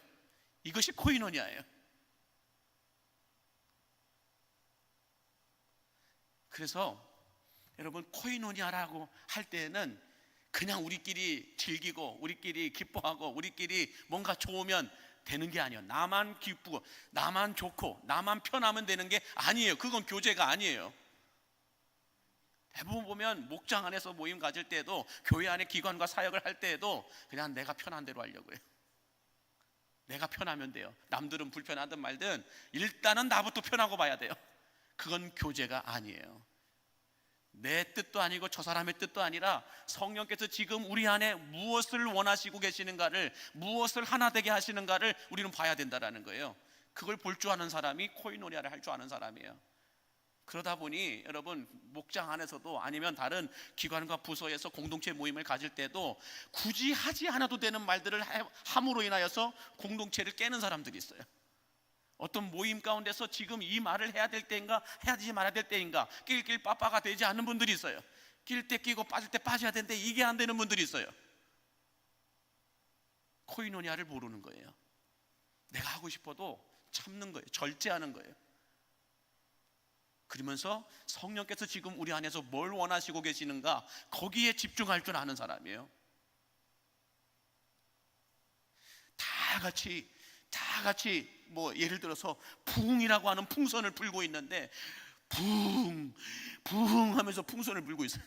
이것이 코이노니아예요. 그래서 여러분 코이노니아라고 할 때에는 그냥 우리끼리 즐기고 우리끼리 기뻐하고 우리끼리 뭔가 좋으면 되는 게 아니에요. 나만 기쁘고 나만 좋고 나만 편하면 되는 게 아니에요. 그건 교제가 아니에요. 대부분 보면 목장 안에서 모임 가질 때에도 교회 안에 기관과 사역을 할 때에도 그냥 내가 편한 대로 하려고 해요. 내가 편하면 돼요. 남들은 불편하든 말든 일단은 나부터 편하고 봐야 돼요. 그건 교제가 아니에요. 내 뜻도 아니고 저 사람의 뜻도 아니라 성령께서 지금 우리 안에 무엇을 원하시고 계시는가를, 무엇을 하나 되게 하시는가를 우리는 봐야 된다라는 거예요. 그걸 볼 줄 아는 사람이 코이노니아를 할 줄 아는 사람이에요. 그러다 보니 여러분 목장 안에서도 아니면 다른 기관과 부서에서 공동체 모임을 가질 때도 굳이 하지 않아도 되는 말들을 함으로 인하여서 공동체를 깨는 사람들이 있어요. 어떤 모임 가운데서 지금 이 말을 해야 될 때인가 해야지 말아야 될 때인가 낄낄 빠빠가 되지 않는 분들이 있어요. 낄 때 끼고 빠질 때 빠져야 되는데 이게 안 되는 분들이 있어요. 코이노니아를 모르는 거예요. 내가 하고 싶어도 참는 거예요. 절제하는 거예요. 그러면서 성령께서 지금 우리 안에서 뭘 원하시고 계시는가 거기에 집중할 줄 아는 사람이에요. 다 같이 뭐 예를 들어서 붕이라고 하는 풍선을 불고 있는데 붕 하면서 풍선을 불고 있어요.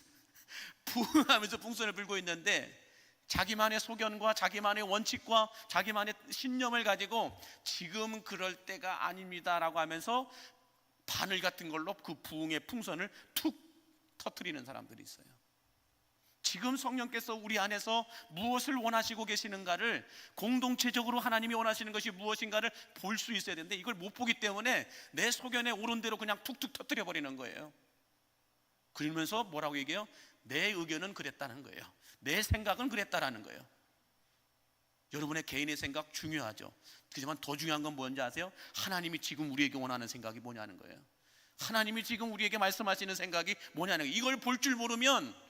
붕 하면서 풍선을 불고 있는데 자기만의 소견과 자기만의 원칙과 자기만의 신념을 가지고 지금 그럴 때가 아닙니다라고 하면서 바늘 같은 걸로 그 부흥의 풍선을 툭 터뜨리는 사람들이 있어요. 지금 성령께서 우리 안에서 무엇을 원하시고 계시는가를 공동체적으로 하나님이 원하시는 것이 무엇인가를 볼 수 있어야 되는데 이걸 못 보기 때문에 내 소견에 오른 대로 그냥 툭툭 터뜨려 버리는 거예요. 그러면서 뭐라고 얘기해요? 내 의견은 그랬다는 거예요. 내 생각은 그랬다라는 거예요. 여러분의 개인의 생각 중요하죠. 하지만 더 중요한 건 뭔지 아세요? 하나님이 지금 우리에게 원하는 생각이 뭐냐는 거예요. 하나님이 지금 우리에게 말씀하시는 생각이 뭐냐는 거예요. 이걸 볼 줄 모르면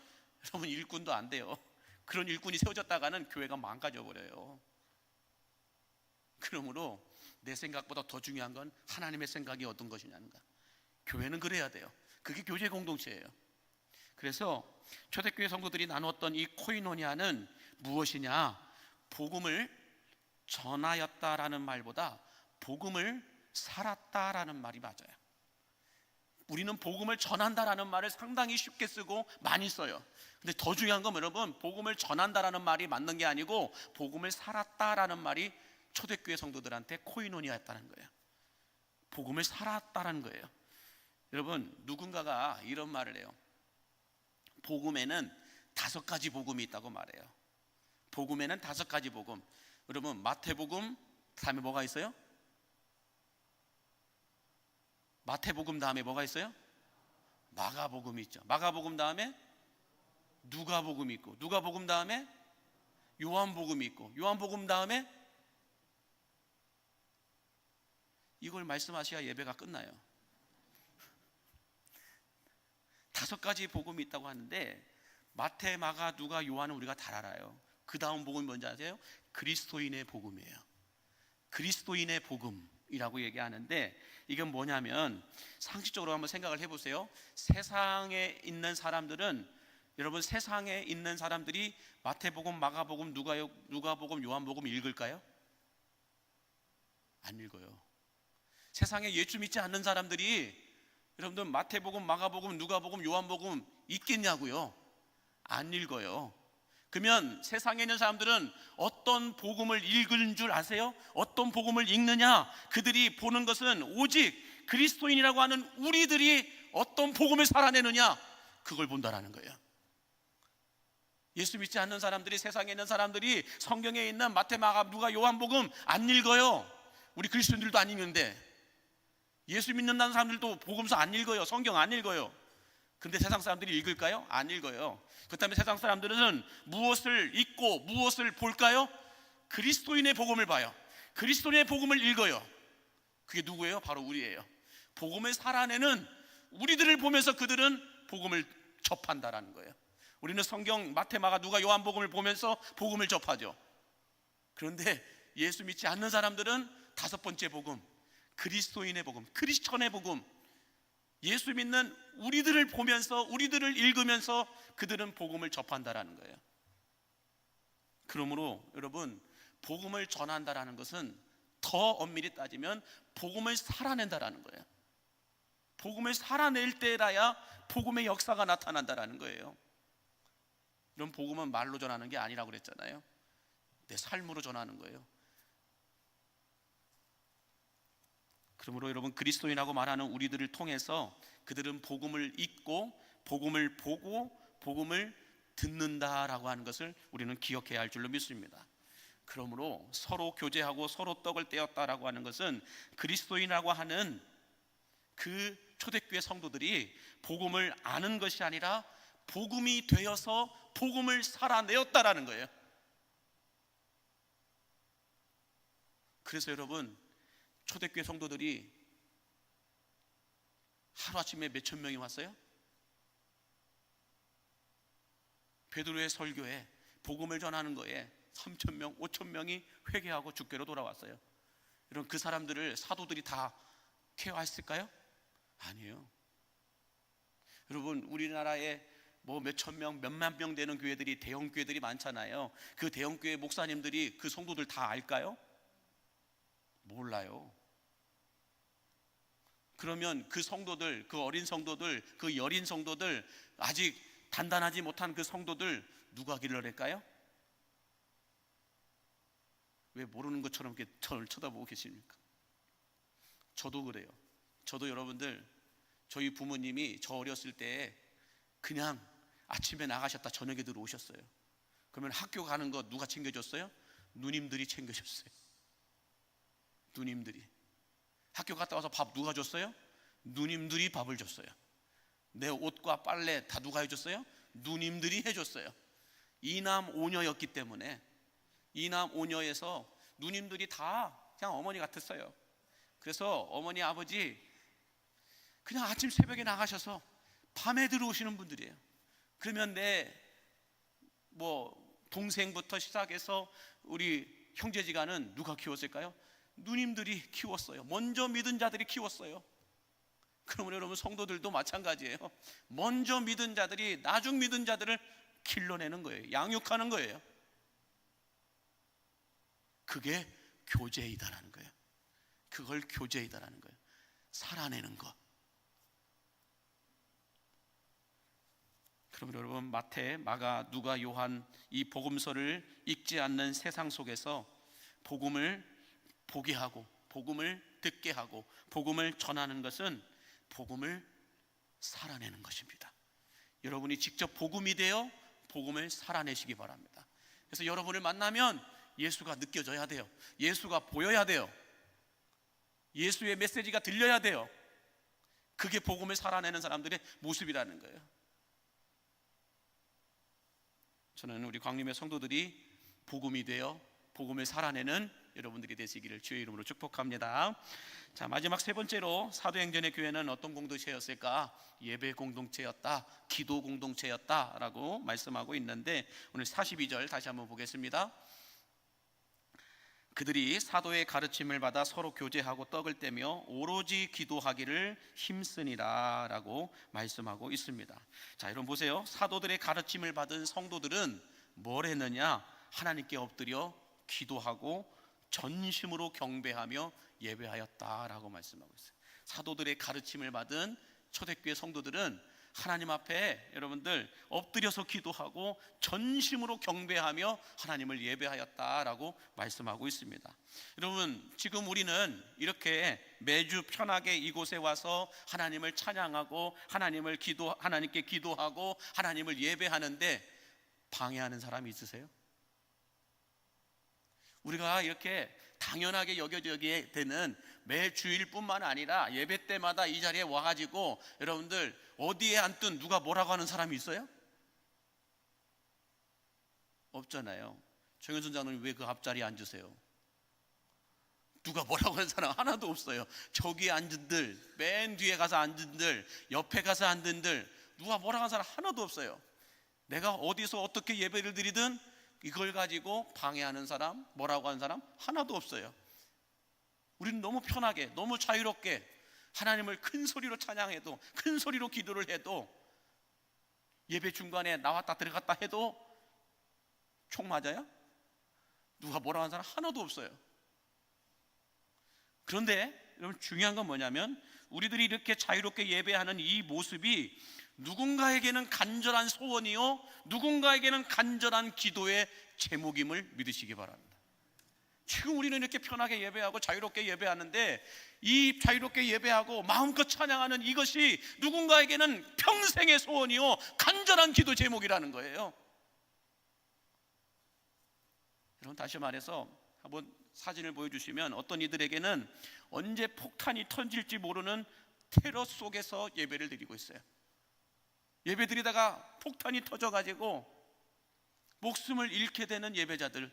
여러분 일꾼도 안 돼요. 그런 일꾼이 세워졌다가는 교회가 망가져 버려요. 그러므로 내 생각보다 더 중요한 건 하나님의 생각이 어떤 것이냐는가. 교회는 그래야 돼요. 그게 교제 공동체예요. 그래서 초대교회 성도들이 나누었던 이 코이노니아는 무엇이냐? 복음을 전하였다라는 말보다 복음을 살았다라는 말이 맞아요. 우리는 복음을 전한다라는 말을 상당히 쉽게 쓰고 많이 써요. 근데 더 중요한 건 여러분 복음을 전한다라는 말이 맞는 게 아니고 복음을 살았다라는 말이 초대교회 성도들한테 코이노니아였다는 거예요. 복음을 살았다라는 거예요. 여러분 누군가가 이런 말을 해요. 복음에는 5가지 복음이 있다고 말해요. 복음에는 5가지 복음. 여러분 마태복음 다음에 뭐가 있어요? 마태복음 다음에 뭐가 있어요? 마가복음이 있죠. 마가복음 다음에 누가복음이 있고 누가복음 다음에 요한복음이 있고 요한복음 다음에 이걸 말씀하셔야 예배가 끝나요. 5가지 복음이 있다고 하는데 마태, 마가, 누가, 요한은 우리가 다 알아요. 그 다음 복음이 뭔지 아세요? 그리스도인의 복음이에요. 그리스도인의 복음이라고 얘기하는데 이건 뭐냐면 상식적으로 한번 생각을 해보세요. 세상에 있는 사람들은 여러분 세상에 있는 사람들이 마태복음, 마가복음, 누가복음, 요한복음 읽을까요? 안 읽어요. 세상에 예수 믿지 않는 사람들이 여러분들 마태복음, 마가복음, 누가복음, 요한복음 읽겠냐고요? 안 읽어요. 그러면 세상에 있는 사람들은 어떤 복음을 읽은 줄 아세요? 어떤 복음을 읽느냐? 그들이 보는 것은 오직 그리스도인이라고 하는 우리들이 어떤 복음을 살아내느냐, 그걸 본다라는 거예요. 예수 믿지 않는 사람들이, 세상에 있는 사람들이 성경에 있는 마태, 마가, 누가, 요한복음 안 읽어요. 우리 그리스도인들도 안 읽는데, 예수 믿는다는 사람들도 복음서 안 읽어요. 성경 안 읽어요. 근데 세상 사람들이 읽을까요? 안 읽어요. 그렇다면 세상 사람들은 무엇을 읽고 무엇을 볼까요? 그리스도인의 복음을 봐요. 그리스도인의 복음을 읽어요. 그게 누구예요? 바로 우리예요. 복음을 살아내는 우리들을 보면서 그들은 복음을 접한다라는 거예요. 우리는 성경 마태, 마가, 누가, 요한복음을 보면서 복음을 접하죠. 그런데 예수 믿지 않는 사람들은 다섯 번째 복음, 그리스도인의 복음, 크리스천의 복음, 예수 믿는 우리들을 보면서, 우리들을 읽으면서 그들은 복음을 접한다라는 거예요. 그러므로 여러분, 복음을 전한다라는 것은 더 엄밀히 따지면 복음을 살아낸다라는 거예요. 복음을 살아낼 때라야 복음의 역사가 나타난다라는 거예요. 이런 복음은 말로 전하는 게 아니라고 그랬잖아요. 내 삶으로 전하는 거예요. 그러므로 여러분, 그리스도인하고 말하는 우리들을 통해서 그들은 복음을 읽고 복음을 보고 복음을 듣는다라고 하는 것을 우리는 기억해야 할 줄로 믿습니다. 그러므로 서로 교제하고 서로 떡을 떼었다라고 하는 것은 그리스도인이라고 하는 그 초대교회 성도들이 복음을 아는 것이 아니라 복음이 되어서 복음을 살아내었다라는 거예요. 그래서 여러분, 초대교회 성도들이 하루아침에 몇천 명이 왔어요? 베드로의 설교에, 복음을 전하는 거에 3천 명, 5천 명이 회개하고 주께로 돌아왔어요. 여러분, 그 사람들을 사도들이 다 케어했을까요? 아니에요. 여러분, 우리나라에 뭐 몇천 명, 몇만 명 되는 교회들이, 대형 교회들이 많잖아요. 그 대형 교회 목사님들이 그 성도들 다 알까요? 몰라요. 그러면 그 성도들, 그 어린 성도들, 그 여린 성도들, 아직 단단하지 못한 그 성도들 누가 길러낼까요? 왜 모르는 것처럼 이렇게 저를 쳐다보고 계십니까? 저도 그래요. 저도 여러분들, 저희 부모님이 저 어렸을 때 그냥 아침에 나가셨다 저녁에 들어오셨어요. 그러면 학교 가는 거 누가 챙겨줬어요? 누님들이 챙겨줬어요. 누님들이. 학교 갔다 와서 밥 누가 줬어요? 누님들이 밥을 줬어요. 내 옷과 빨래 다 누가 해줬어요? 누님들이 해줬어요. 이남 오녀였기 때문에, 이남 오녀에서 누님들이 다 그냥 어머니 같았어요. 그래서 어머니, 아버지 그냥 아침 새벽에 나가셔서 밤에 들어오시는 분들이에요. 그러면 내 동생부터 시작해서 우리 형제지간은 누가 키웠을까요? 누님들이 키웠어요. 먼저 믿은 자들이 키웠어요. 그러면 여러분, 성도들도 마찬가지예요. 먼저 믿은 자들이 나중 믿은 자들을 길러내는 거예요. 양육하는 거예요. 그게 교제이다라는 거예요. 그걸 교제이다라는 거예요. 살아내는 것. 그럼 여러분, 마태, 마가, 누가, 요한 이 복음서를 읽지 않는 세상 속에서 복음을 보게 하고 복음을 듣게 하고 복음을 전하는 것은 복음을 살아내는 것입니다. 여러분이 직접 복음이 되어 복음을 살아내시기 바랍니다. 그래서 여러분을 만나면 예수가 느껴져야 돼요. 예수가 보여야 돼요. 예수의 메시지가 들려야 돼요. 그게 복음을 살아내는 사람들의 모습이라는 거예요. 저는 우리 광림의 성도들이 복음이 되어 복음을 살아내는 여러분들이 되시기를 주의 이름으로 축복합니다. 자, 마지막 세 번째로 사도행전의 교회는 어떤 공동체였을까? 예배 공동체였다, 기도 공동체였다라고 말씀하고 있는데, 오늘 42절 다시 한번 보겠습니다. 그들이 사도의 가르침을 받아 서로 교제하고 떡을 떼며 오로지 기도하기를 힘쓰니라 라고 말씀하고 있습니다. 자, 여러분 보세요. 사도들의 가르침을 받은 성도들은 뭘 했느냐? 하나님께 엎드려 기도하고 전심으로 경배하며 예배하였다라고 말씀하고 있어요. 사도들의 가르침을 받은 초대교회 성도들은 하나님 앞에 여러분들 엎드려서 기도하고 전심으로 경배하며 하나님을 예배하였다라고 말씀하고 있습니다. 여러분, 지금 우리는 이렇게 매주 편하게 이곳에 와서 하나님을 찬양하고 하나님께 기도하고 하나님을 예배하는데 방해하는 사람이 있으세요? 우리가 이렇게 당연하게 여겨지게 되는 매 주일뿐만 아니라 예배 때마다 이 자리에 와가지고 여러분들 어디에 앉든 누가 뭐라고 하는 사람이 있어요? 없잖아요. 정현선 장로님 왜 그 앞자리에 앉으세요? 누가 뭐라고 하는 사람 하나도 없어요. 저기에 앉은들, 맨 뒤에 가서 앉은들, 옆에 가서 앉은들, 누가 뭐라고 하는 사람 하나도 없어요. 내가 어디서 어떻게 예배를 드리든 이걸 가지고 방해하는 사람, 뭐라고 하는 사람 하나도 없어요. 우리는 너무 편하게, 너무 자유롭게 하나님을 큰 소리로 찬양해도, 큰 소리로 기도를 해도, 예배 중간에 나왔다 들어갔다 해도 총 맞아요? 누가 뭐라고 하는 사람 하나도 없어요. 그런데 여러분, 중요한 건 뭐냐면 우리들이 이렇게 자유롭게 예배하는 이 모습이 누군가에게는 간절한 소원이요, 누군가에게는 간절한 기도의 제목임을 믿으시기 바랍니다. 지금 우리는 이렇게 편하게 예배하고 자유롭게 예배하는데, 이 자유롭게 예배하고 마음껏 찬양하는 이것이 누군가에게는 평생의 소원이요, 간절한 기도 제목이라는 거예요. 여러분, 다시 말해서 한번 사진을 보여주시면 어떤 이들에게는 언제 폭탄이 터질지 모르는 테러 속에서 예배를 드리고 있어요. 예배 드리다가 폭탄이 터져가지고 목숨을 잃게 되는 예배자들,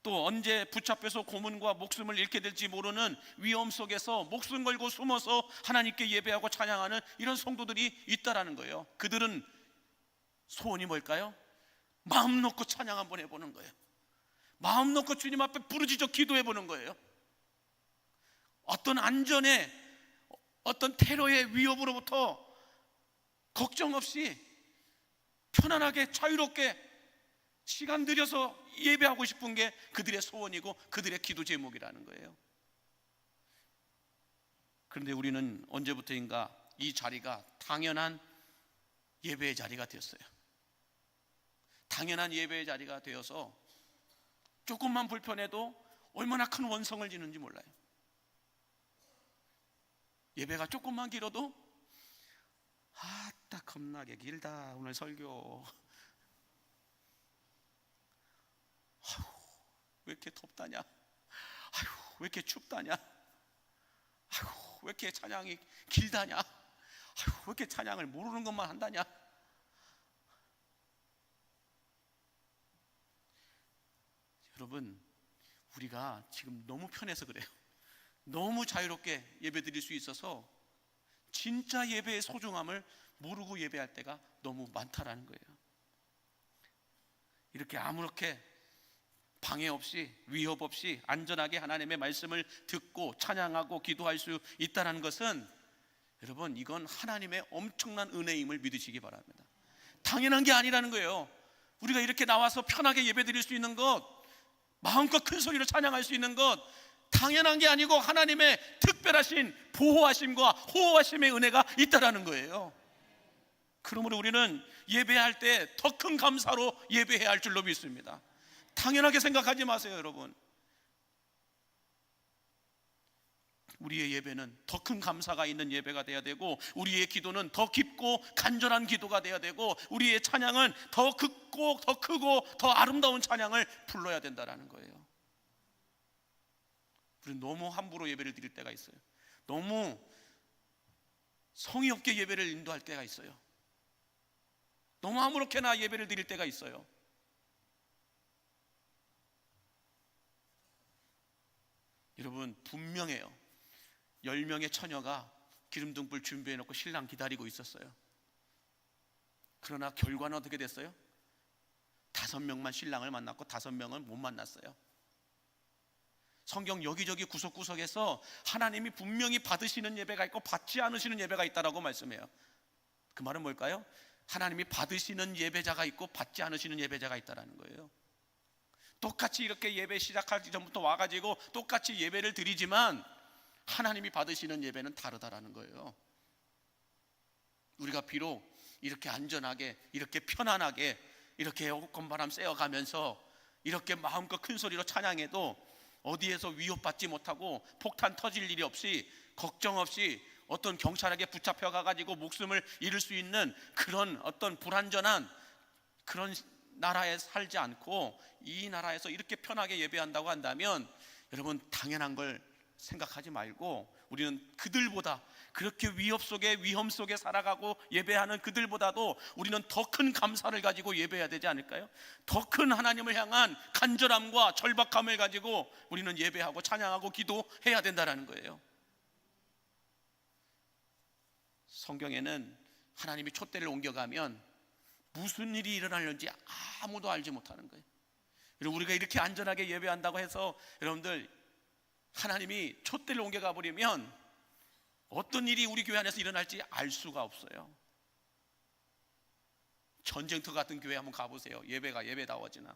또 언제 붙잡혀서 고문과 목숨을 잃게 될지 모르는 위험 속에서 목숨 걸고 숨어서 하나님께 예배하고 찬양하는 이런 성도들이 있다라는 거예요. 그들은 소원이 뭘까요? 마음 놓고 찬양 한번 해보는 거예요. 마음 놓고 주님 앞에 부르짖어 기도해보는 거예요. 어떤 안전에, 어떤 테러의 위협으로부터 걱정 없이 편안하게 자유롭게 시간 들여서 예배하고 싶은 게 그들의 소원이고 그들의 기도 제목이라는 거예요. 그런데 우리는 언제부터인가 이 자리가 당연한 예배의 자리가 되었어요. 당연한 예배의 자리가 되어서 조금만 불편해도 얼마나 큰 원성을 지는지 몰라요. 예배가 조금만 길어도 아따 겁나게 길다 오늘 설교, 아휴 왜 이렇게 덥다냐, 아휴 왜 이렇게 춥다냐, 아휴 왜 이렇게 찬양이 길다냐, 아휴 왜 이렇게 찬양을 모르는 것만 한다냐. 여러분, 우리가 지금 너무 편해서 그래요. 너무 자유롭게 예배 드릴 수 있어서 진짜 예배의 소중함을 모르고 예배할 때가 너무 많다라는 거예요. 이렇게 아무렇게 방해 없이, 위협 없이 안전하게 하나님의 말씀을 듣고 찬양하고 기도할 수 있다는 것은, 여러분, 이건 하나님의 엄청난 은혜임을 믿으시기 바랍니다. 당연한 게 아니라는 거예요. 우리가 이렇게 나와서 편하게 예배 드릴 수 있는 것, 마음껏 큰 소리로 찬양할 수 있는 것, 당연한 게 아니고 하나님의 특별하신 보호하심과 호호하심의 은혜가 있다라는 거예요. 그러므로 우리는 예배할 때 더 큰 감사로 예배해야 할 줄로 믿습니다. 당연하게 생각하지 마세요, 여러분. 우리의 예배는 더 큰 감사가 있는 예배가 돼야 되고, 우리의 기도는 더 깊고 간절한 기도가 돼야 되고, 우리의 찬양은 더 깊고 더 크고 더 아름다운 찬양을 불러야 된다는 거예요. 우리는 너무 함부로 예배를 드릴 때가 있어요. 너무 성의 없게 예배를 인도할 때가 있어요. 너무 아무렇게나 예배를 드릴 때가 있어요. 여러분, 분명해요. 10명의 처녀가 기름등불 준비해놓고 신랑 기다리고 있었어요. 그러나 결과는 어떻게 됐어요? 5명만 신랑을 만났고 5명은 못 만났어요. 성경 여기저기 구석구석에서 하나님이 분명히 받으시는 예배가 있고 받지 않으시는 예배가 있다라고 말씀해요. 그 말은 뭘까요? 하나님이 받으시는 예배자가 있고 받지 않으시는 예배자가 있다라는 거예요. 똑같이 이렇게 예배 시작하기 전부터 와가지고 똑같이 예배를 드리지만 하나님이 받으시는 예배는 다르다라는 거예요. 우리가 비록 이렇게 안전하게, 이렇게 편안하게, 이렇게 에어컨 바람 쐬어가면서 이렇게 마음껏 큰 소리로 찬양해도 어디에서 위협받지 못하고 폭탄 터질 일이 없이, 걱정 없이 어떤 경찰에게 붙잡혀 가가지고 목숨을 잃을 수 있는 그런 어떤 불안전한 그런 나라에 살지 않고 이 나라에서 이렇게 편하게 예배한다고 한다면, 여러분, 당연한 걸 생각하지 말고 우리는 그들보다, 그렇게 위험 속에 살아가고 예배하는 그들보다도 우리는 더 큰 감사를 가지고 예배해야 되지 않을까요? 더 큰 하나님을 향한 간절함과 절박함을 가지고 우리는 예배하고 찬양하고 기도해야 된다는 거예요. 성경에는 하나님이 촛대를 옮겨가면 무슨 일이 일어나는지 아무도 알지 못하는 거예요. 그리고 우리가 이렇게 안전하게 예배한다고 해서 여러분들, 하나님이 촛대를 옮겨가 버리면 어떤 일이 우리 교회 안에서 일어날지 알 수가 없어요. 전쟁터 같은 교회 한번 가보세요. 예배가 예배다워지나.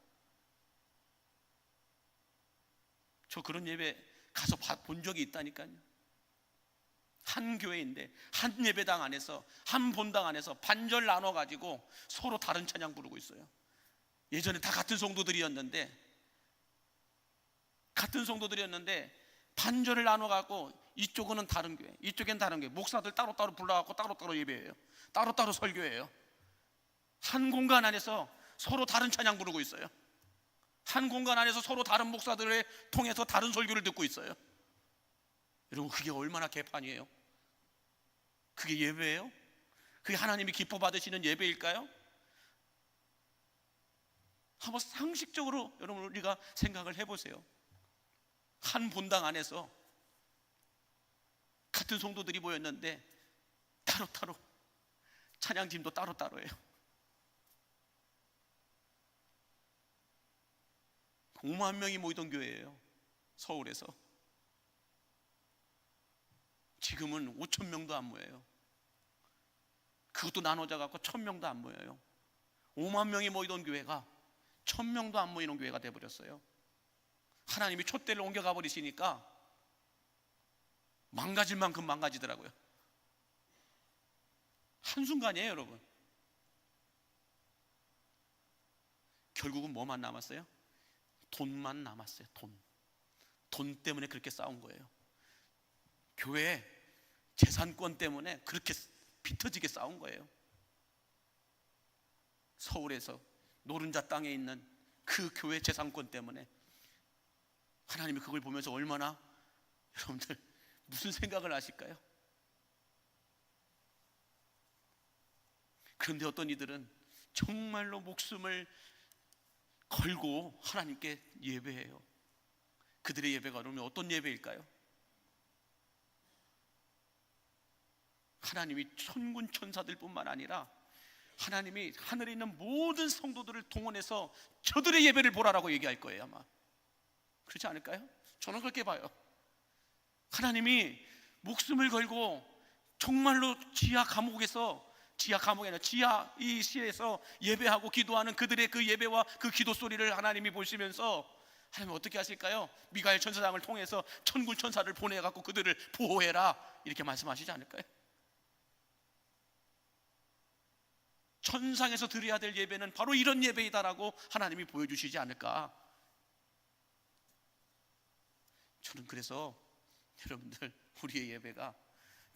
저 그런 예배 가서 본 적이 있다니까요. 한 교회인데 한 예배당 안에서, 한 본당 안에서 반절 나눠가지고 서로 다른 찬양 부르고 있어요. 예전에 다 같은 성도들이었는데 반절을 나눠갖고 이쪽은 다른 교회, 이쪽엔 다른 교회, 목사들 따로따로 불러갖고 따로따로 예배해요. 따로따로 설교해요. 한 공간 안에서 서로 다른 찬양 부르고 있어요. 한 공간 안에서 서로 다른 목사들을 통해서 다른 설교를 듣고 있어요. 여러분, 그게 얼마나 개판이에요? 그게 예배예요? 그게 하나님이 기뻐 받으시는 예배일까요? 한번 상식적으로 여러분 우리가 생각을 해보세요. 한 본당 안에서 같은 성도들이 모였는데 따로따로, 찬양팀도 따로따로예요. 5만 명이 모이던 교회예요, 서울에서. 지금은 5천 명도 안 모여요. 그것도 나눠져 갖고 1,000명도 안 모여요. 5만 명이 모이던 교회가 1,000명도 안 모이는 교회가 돼버렸어요. 하나님이 촛대를 옮겨가 버리시니까 망가질 만큼 망가지더라고요. 한순간이에요, 여러분. 결국은 뭐만 남았어요? 돈만 남았어요. 돈 때문에 그렇게 싸운 거예요. 교회 재산권 때문에 그렇게 피터지게 싸운 거예요. 서울에서 노른자 땅에 있는 그 교회 재산권 때문에. 하나님이 그걸 보면서 얼마나, 여러분들 무슨 생각을 하실까요? 그런데 어떤 이들은 정말로 목숨을 걸고 하나님께 예배해요. 그들의 예배가 그러면 어떤 예배일까요? 하나님이 천군 천사들 뿐만 아니라 하나님이 하늘에 있는 모든 성도들을 동원해서 저들의 예배를 보라라고 얘기할 거예요, 아마. 그렇지 않을까요? 저는 그렇게 봐요. 하나님이 목숨을 걸고 정말로 지하 이 시에서 예배하고 기도하는 그들의 그 예배와 그 기도 소리를 하나님이 보시면서 하나님 어떻게 하실까요? 미가엘 천사장을 통해서 천군 천사를 보내갖고 그들을 보호해라, 이렇게 말씀하시지 않을까요? 천상에서 드려야 될 예배는 바로 이런 예배이다라고 하나님이 보여주시지 않을까. 저는 그래서 여러분들, 우리의 예배가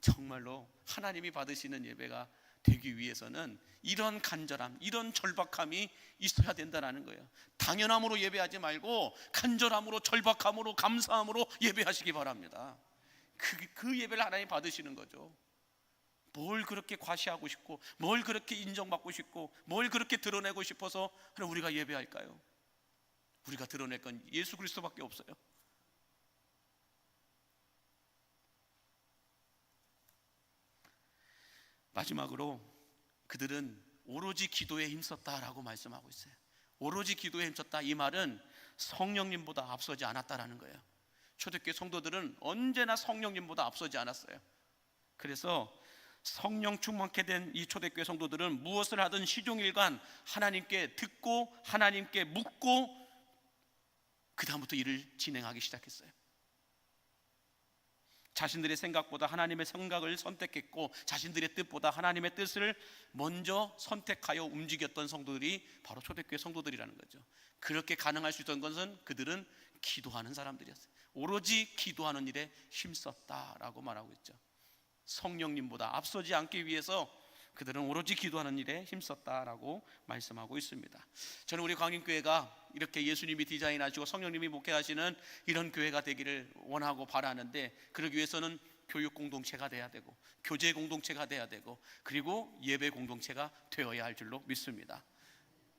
정말로 하나님이 받으시는 예배가 되기 위해서는 이런 간절함, 이런 절박함이 있어야 된다는 거예요. 당연함으로 예배하지 말고 간절함으로, 절박함으로, 감사함으로 예배하시기 바랍니다. 그 예배를 하나님 받으시는 거죠. 뭘 그렇게 과시하고 싶고, 뭘 그렇게 인정받고 싶고, 뭘 그렇게 드러내고 싶어서 우리가 예배할까요? 우리가 드러낼 건 예수 그리스도밖에 없어요. 마지막으로 그들은 오로지 기도에 힘썼다라고 말씀하고 있어요. 오로지 기도에 힘썼다, 이 말은 성령님보다 앞서지 않았다라는 거예요. 초대교회 성도들은 언제나 성령님보다 앞서지 않았어요. 그래서 성령 충만케 된 이 초대교회 성도들은 무엇을 하든 시종일관 하나님께 듣고 하나님께 묻고 그 다음부터 일을 진행하기 시작했어요. 자신들의 생각보다 하나님의 생각을 선택했고 자신들의 뜻보다 하나님의 뜻을 먼저 선택하여 움직였던 성도들이 바로 초대교회 성도들이라는 거죠. 그렇게 가능할 수 있던 것은 그들은 기도하는 사람들이었어요. 오로지 기도하는 일에 힘썼다라고 말하고 있죠. 성령님보다 앞서지 않기 위해서 그들은 오로지 기도하는 일에 힘썼다라고 말씀하고 있습니다. 저는 우리 광림교회가 이렇게 예수님이 디자인하시고 성령님이 목회하시는 이런 교회가 되기를 원하고 바라는데, 그러기 위해서는 교육 공동체가 돼야 되고 교제 공동체가 돼야 되고 그리고 예배 공동체가 되어야 할 줄로 믿습니다.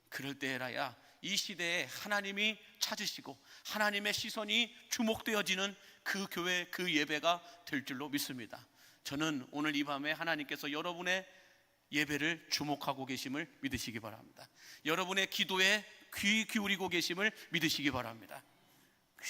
그럴 때라야 이 시대에 하나님이 찾으시고 하나님의 시선이 주목되어지는 그 교회, 그 예배가 될 줄로 믿습니다. 저는 오늘 이 밤에 하나님께서 여러분의 예배를 주목하고 계심을 믿으시기 바랍니다. 여러분의 기도에 귀 기울이고 계심을 믿으시기 바랍니다.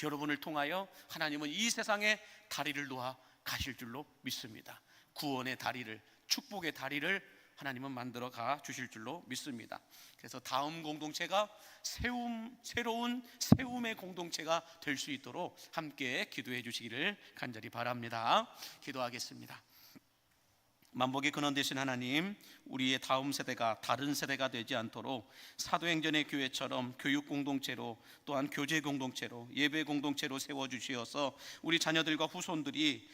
여러분을 통하여 하나님은 이 세상에 다리를 놓아 가실 줄로 믿습니다. 구원의 다리를, 축복의 다리를 하나님은 만들어 가 주실 줄로 믿습니다. 그래서 다음 공동체가 새로운 세움의 공동체가 될 수 있도록 함께 기도해 주시기를 간절히 바랍니다. 기도하겠습니다. 만복의 근원 되신 하나님, 우리의 다음 세대가 다른 세대가 되지 않도록 사도행전의 교회처럼 교육 공동체로, 또한 교제 공동체로, 예배 공동체로 세워주시어서 우리 자녀들과 후손들이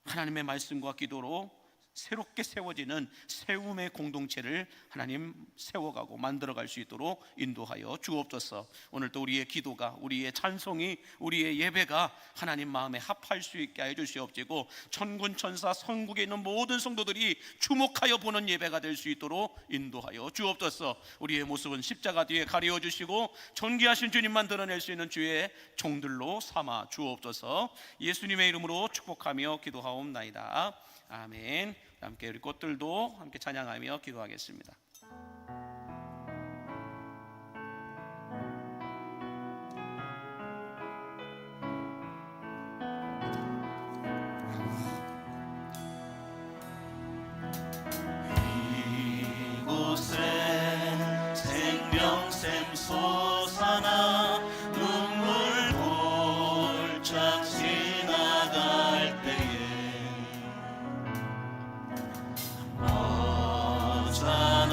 하나님의 말씀과 기도로 새롭게 세워지는 세움의 공동체를 하나님 세워가고 만들어갈 수 있도록 인도하여 주옵소서. 오늘도 우리의 기도가, 우리의 찬송이, 우리의 예배가 하나님 마음에 합할 수 있게 해 주시옵시고 천군 천사 성국에 있는 모든 성도들이 주목하여 보는 예배가 될 수 있도록 인도하여 주옵소서. 우리의 모습은 십자가 뒤에 가리워 주시고 존귀하신 주님만 드러낼 수 있는 주의 종들로 삼아 주옵소서. 예수님의 이름으로 축복하며 기도하옵나이다. 아멘. 함께 우리 꽃들도 함께 찬양하며 기도하겠습니다. 이곳에 생명샘 솟아나 눈물 골짝 지나갈 때에 어쩌나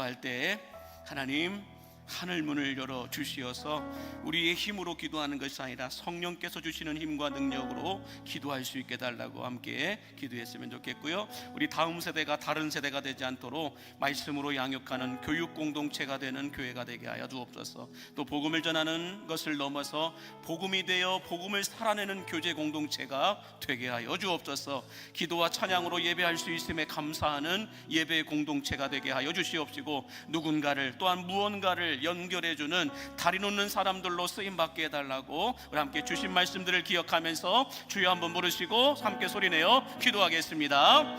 기도할 때 하나님 하늘 문을 열어 주시어서 우리의 힘으로 기도하는 것이 아니라 성령께서 주시는 힘과 능력으로 기도할 수 있게 달라고 함께 기도했으면 좋겠고요. 우리 다음 세대가 다른 세대가 되지 않도록 말씀으로 양육하는 교육 공동체가 되는 교회가 되게 하여 주옵소서. 또 복음을 전하는 것을 넘어서 복음이 되어 복음을 살아내는 교제 공동체가 되게 하여 주옵소서. 기도와 찬양으로 예배할 수 있음에 감사하는 예배 공동체가 되게 하여 주시옵시고, 누군가를 또한 무언가를 연결해주는 다리 놓는 사람들로 쓰임받게 해달라고 우리 함께 주신 말씀들을 기억하면서 주여 한번 부르시고 함께 소리내어 기도하겠습니다.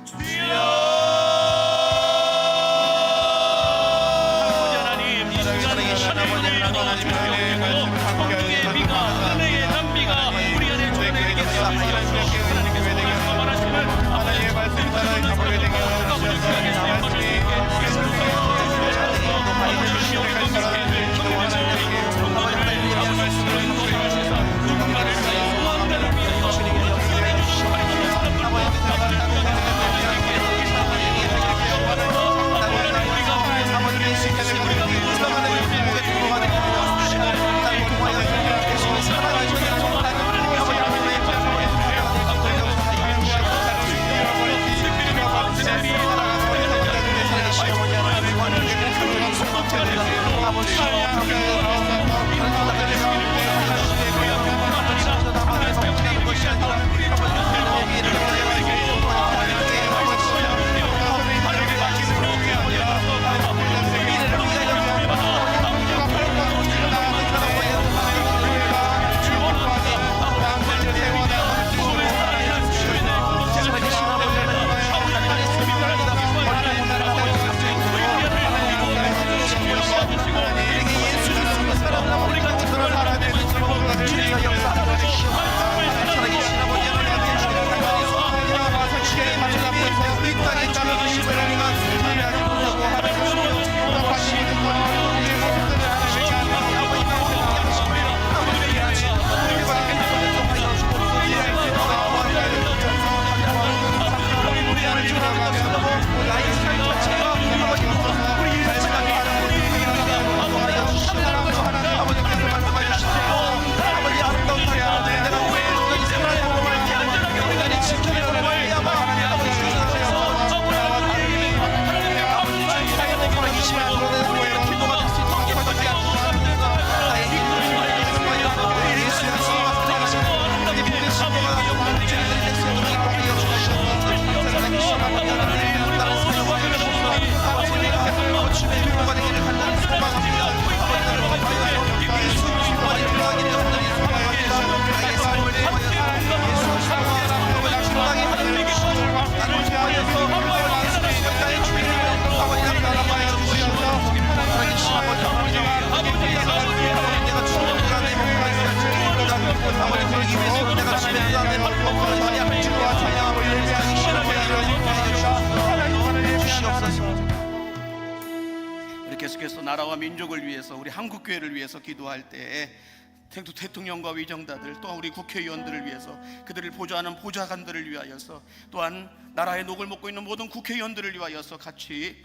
주여 하나님, 이 시간에 하나님의 성령의 비가 은혜의 단비가 우리 안에 주어내게 하옵소서. 하나님께서 말씀하시는 하나님의 말씀 따라 가보게 되게 하옵소서. 계속해서 나라와 민족을 위해서, 우리 한국교회를 위해서 기도할 때 대통령과 위정자들, 또한 우리 국회의원들을 위해서, 그들을 보좌하는 보좌관들을 위하여서, 또한 나라의 녹을 먹고 있는 모든 국회의원들을 위하여서 같이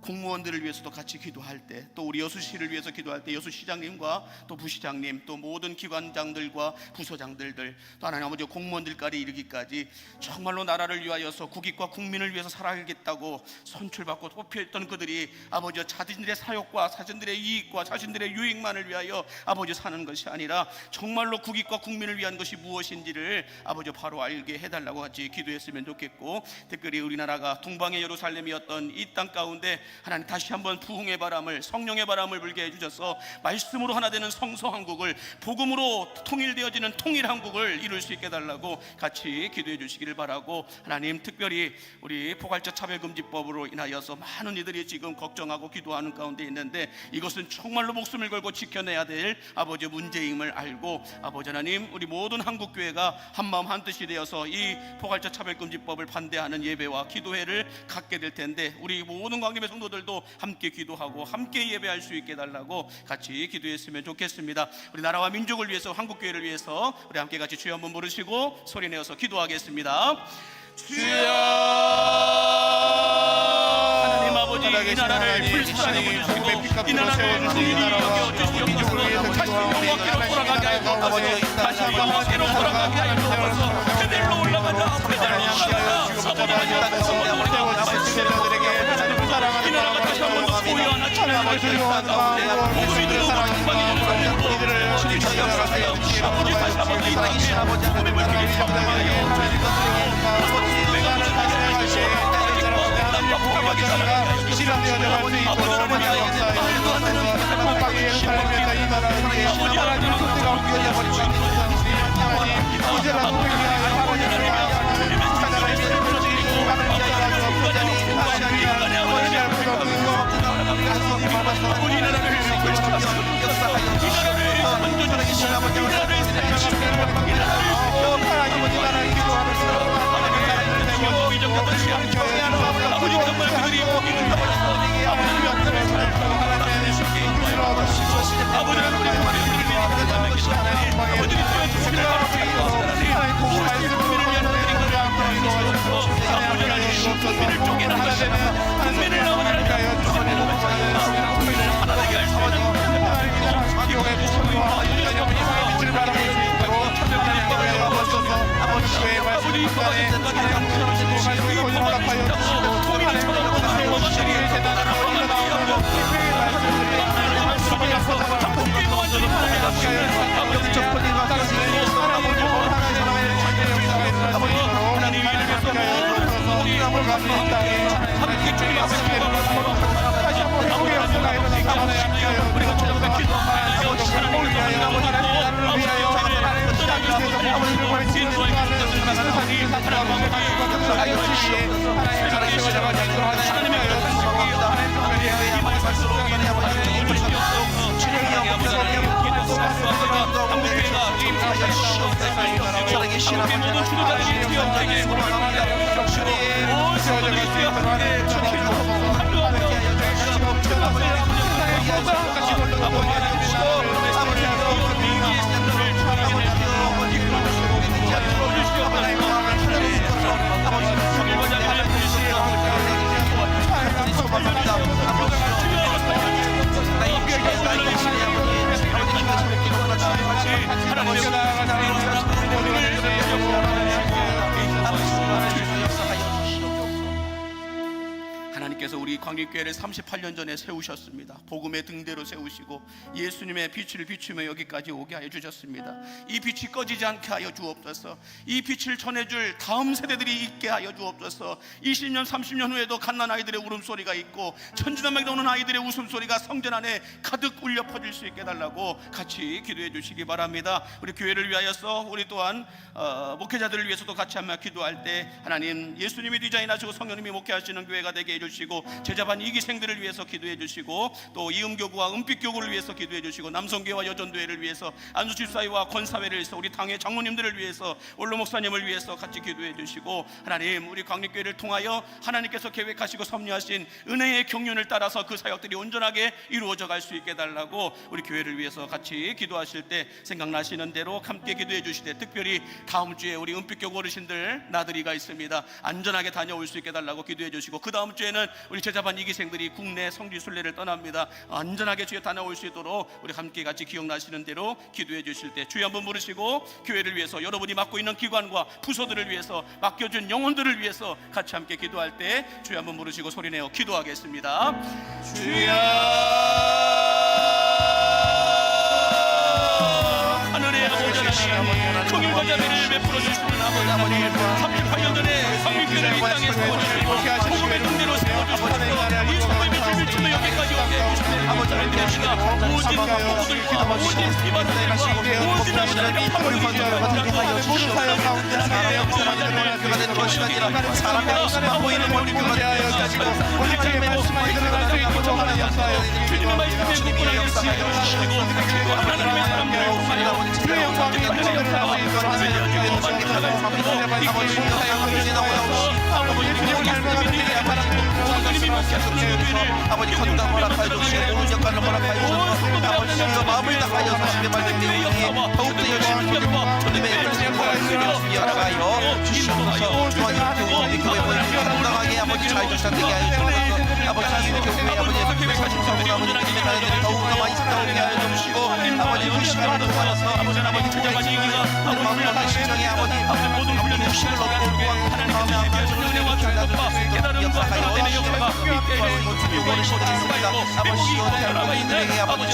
공무원들을 위해서도 같이 기도할 때, 또 우리 여수시를 위해서 기도할 때 여수시장님과 또 부시장님, 또 모든 기관장들과 부서장들들, 또 하나님 아버지 공무원들까지 이르기까지 정말로 나라를 위하여서 국익과 국민을 위해서 살아야겠다고 선출받고 뽑혀있던 그들이 아버지 자신들의 사욕과 자신들의 이익과 자신들의 유익만을 위하여 아버지 사는 것이 아니라 정말로 국익과 국민을 위한 것이 무엇인지를 아버지 바로 알게 해달라고 같이 기도했으면 좋겠고, 특별히 우리나라가 동방의 예루살렘이었던 이 땅 가운데 하나님 다시 한번 부흥의 바람을, 성령의 바람을 불게 해주셔서 말씀으로 하나 되는 성서한국을, 복음으로 통일되어지는 통일한국을 이룰 수 있게 해달라고 같이 기도해 주시기를 바라고, 하나님 특별히 우리 포괄적 차별금지법으로 인하여서 많은 이들이 지금 걱정하고 기도하는 가운데 있는데, 이것은 정말로 목숨을 걸고 지켜내야 될 아버지 문제임을 알고, 아버지 하나님 우리 모든 한국교회가 한마음 한뜻이 되어서 이 포괄적 차별금지법을 반대하는 예배와 기도회를 갖게 될 텐데, 우리 모든 광림의 성도들도 함께 기도하고 함께 예배할 수 있게 해달라고 같이 기도했으면 좋겠습니다. 우리 나라와 민족을 위해서, 한국교회를 위해서 우리 함께 같이 주여 한번 부르시고 소리내어서 기도하겠습니다. 주여. 이 나라를 불쌍히 여겨주시고 이 나라를 긍휼히 여겨주시옵소서. 다시 영화께로 돌아가게 하여 주옵소서. 다시 영화께로 돌아가게 하여 주옵소서. 그들로 올라가자. 그들로 올라가자. 이 나라가 다시 한번 더 소유 하나 찬양할 수 있다가 복음이 들어오고 충만이 들어오고 아버지 다시 한번 이 땅에 복음의 물길이 성장하여 내가 복음하게 살아가게 하여 하나님께서 우리 광림교회를 38년 전에 세우셨습니다. 복음의 등대로 세우시고 예수님의 빛을 비추며 여기까지 오게 하여 주셨습니다. 이 빛이 꺼지지 않게 하여 주옵소서. 이 빛을 전해줄 다음 세대들이 있게 하여 주옵소서. 20년 30년 후에도 갓난 아이들의 울음소리가 있고 천지난명에 오는 아이들의 웃음소리가 성전 안에 가득 울려 퍼질 수 있게 해달라고 같이 기도해 주시기 바랍니다. 우리 교회를 위하여서 우리 또한 목회자들을 위해서도 같이 한번 기도할 때 하나님 예수님이 디자인하시고 성령님이 목회하시는 교회가 되게 해주시고 제자반 이기생들을 위해서 기도해 주시고 또 이음교구와 은빛교구를 위해서 기도해 주시고 남성교회와 여전도회를 위해서 안수집사위와 권사회를 위해서 우리 당의 장로님들을 위해서 원로 목사님을 위해서 같이 기도해 주시고 하나님 우리 광림교회를 통하여 하나님께서 계획하시고 섭리하신 은혜의 경륜을 따라서 그 사역들이 온전하게 이루어져 갈 수 있게 해달라고 우리 교회를 위해서 같이 기도하실 때 생각나시는 대로 함께 기도해 주시되 특별히 다음 주에 우리 은빛교구 어르신들 나들이가 있습니다. 안전하게 다녀올 수 있게 해달라고 기도해 주시고 그 다음 주에는 우리 제자반 이기생들이 국내 성지 순례를 떠납니다. 안전하게 주에 다녀올 수 있도록 우리 함께 같이 기억나시는 대로 기도해 주실 때 주여 한번 부르시고 교회를 위해서 여러분이 맡고 있는 기관과 부서들을 위해서 맡겨준 영혼들을 위해서 같이 함께 기도할 때 주여 한번 부르시고 소리내어 기도하겠습니다. 주여 하늘의 아버지 하나님 긍휼과 자비를 베풀어 주시는 아버지 하나님 38년 전에 성육교를 이 땅에 세워주시고 복음의 등대로 세워주시고 이 복음의 빛을 비추며 여기까지 오게 해주시는 아버지 하나님의 시가 오직 모두들과 오직 비바들과 오직 하나님의 파벌이 모든 사역 가운데 하나님의 역사를 교가 되는 것이 아니라 사람의 모습만 보이는 우리 교가 되어 가지고 오직 주의 말씀만 들어갈 수 있고 정하는 역사에 주님의 말씀에 주님의 역사에 주시고 하나님의 사람들을 통하여 주의 영광이 있는 역사에 아버지 건강 허락하여 주시고 모든 역할을 허락하여 주시고 아버지 마음을 다하여 주시게 말씀드리니 더욱더 열심히 주님의 역할을 허락하여 주시옵소서. 또한 이 교회 보이는 건강하게 아버지 잘 조사되게 하여 주옵소서. 아버지 하나님의 교회 아버지 계획하신 성도 아버지 하나님 더욱더 많이 살아오게 하여 주시고 아버지 그 시간을 통하여서 아버지 찾아가신 이가 마음을 얻는 심정에 아버지 모든 훈련의 힘을 얻고 하나님께서 예비하신 은혜와 축복과 깨달음과 변화되는 역사가 이때에 요구를 시도했습니다. 아버지 아버지들에게 아버지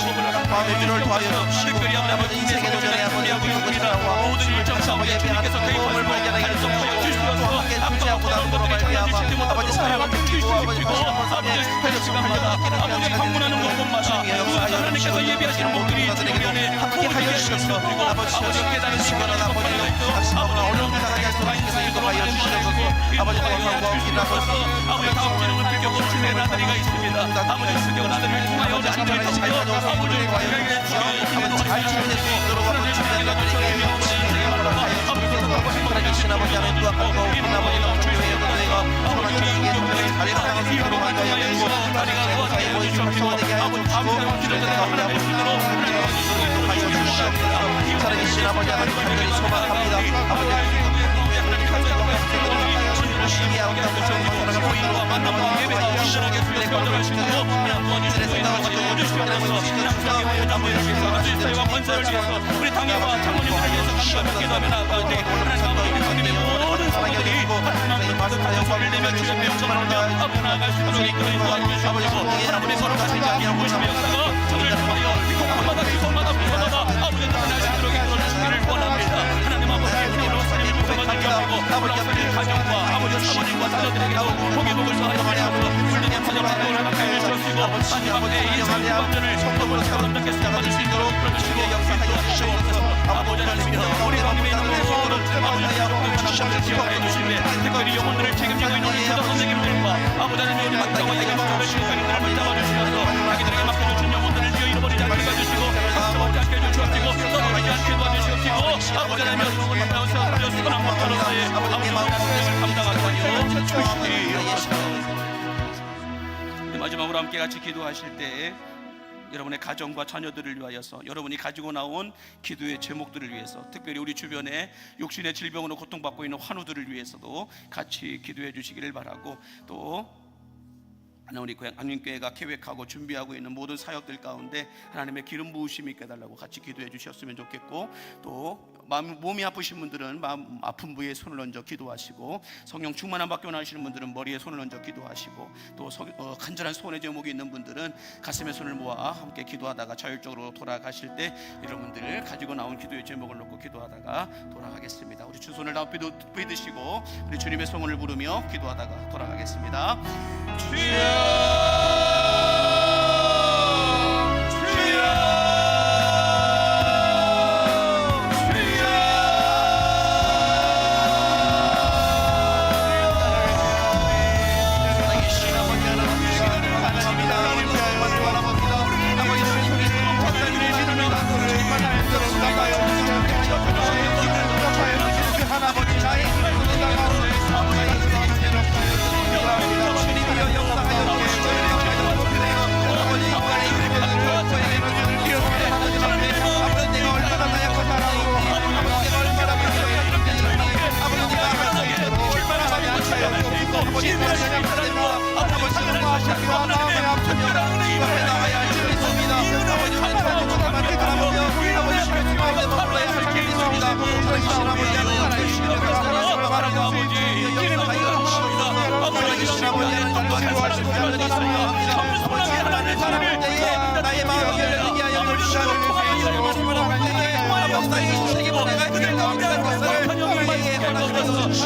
마음의 위로를 더하여 주시고 아버지 인생의 도전에 아버지 모든 일정사 아버지 주님께서 개입을 발견하게 해주시옵소서. 함께 존재하고 나누도록 말미암아 아버지 사랑을 느끼고 아버지 혈력성마다 아버지 방문하는 곳곳마다 하나님께서 예비하시는 목들이 우리 안에 함께 하여 주셔서 아버지 깨달은 시간은 아버지 당신과 어려운 당하게 할 수가 있어서 인도하여 주시옵소서. 아버지 건강과 없기를 아버지 다음 기능을 비켜본 주의 나들이가 있습니다. 아버지 수경 나들이를 통하여 자녀를 잘 가져와서 아버지 잘 치료될 수 있도록 아버지 주의 나들이에게 하나님 아버지 하나님 또한 우리 아버지 교회의 교회가 선한 교회에 선한 자리를 향하서 서로 만나야 되고 하나님의 역사에 모이신 활성화되게 하여 주시고 기도되는 하나님의 신으로 하여 주시옵소서. 살아계신 아버지 하나님 간절히 소망합니다. 아버지 하나님 간절히 열심히 하고 살아가서 만나고 예배가 온전하게 수련에 거듭하시고 이들의 생각을 지켜주시고 건설을 위해서 우리 당회와 장로님들을 위해서 간절히 기도하며 나아가는데 하나님 아버지 모든 성도들이 하나님 말씀하여 소리를 내며 주의 명령을 하며 앞으로 나아갈 수 있도록 이끌어 도와주시옵소서. 하나님의 서로 같이 자비하고 보시며 역사가 저를 통하여 곳곳마다 기속마다 부서마다 아버지 나타날 수 있도록 이끌어 주시기를 원합니다. 하나님 아버지 우리 로사님을 부서가 지켜주고 우리 아버지 가정과 아버지 사모님과 자녀들에게도 복의 복을 선하여서 물리님 사정하고 나가게 해주시고 마지막에 이 성공전을 성도으로 사람답게 수행받을 수 있도록 이끌어주시고 역사하여 주시옵소서. 아버지 하나님 우리 하나님의 이름으로 아버지 하나님 주시옵소서. 기억해 주시되 특별히 영혼들을 책임지고 있는 우리 교장 선생님들과 아버지 하나님 우리 마땅한 예감을 실행하는 분을 잡아주시어서 자기들에게 맡겨주신 영혼들을 위해 잃어버리지 않게 해주시고 상처받지 않게 해주시옵시고 썩어버리지 않게 도와주시옵시고 아버지 하나님 수고나서 수고나 못하로서의 아버지의 마음을 감당하게 하여 주시옵소서. 마지막으로 함께 같이 기도하실 때 여러분의 가정과 자녀들을 위하여서 여러분이 가지고 나온 기도의 제목들을 위해서 특별히 우리 주변에 육신의 질병으로 고통받고 있는 환우들을 위해서도 같이 기도해 주시기를 바라고 또 하나님 한림교회가 계획하고 준비하고 있는 모든 사역들 가운데 하나님의 기름 부으심이 있게 해달라고 같이 기도해 주셨으면 좋겠고 또 몸이 아프신 분들은 마음 아픈 부위에 손을 얹어 기도하시고 성령 충만함 받기 원하시는 분들은 머리에 손을 얹어 기도하시고 또 간절한 소원의 제목이 있는 분들은 가슴에 손을 모아 함께 기도하다가 자율적으로 돌아가실 때 여러분들 가지고 나온 기도의 제목을 놓고 기도하다가 돌아가겠습니다. 우리 두 손을 다 펴드시고 우리 주님의 성원을 부르며 기도하다가 돌아가겠습니다. 주여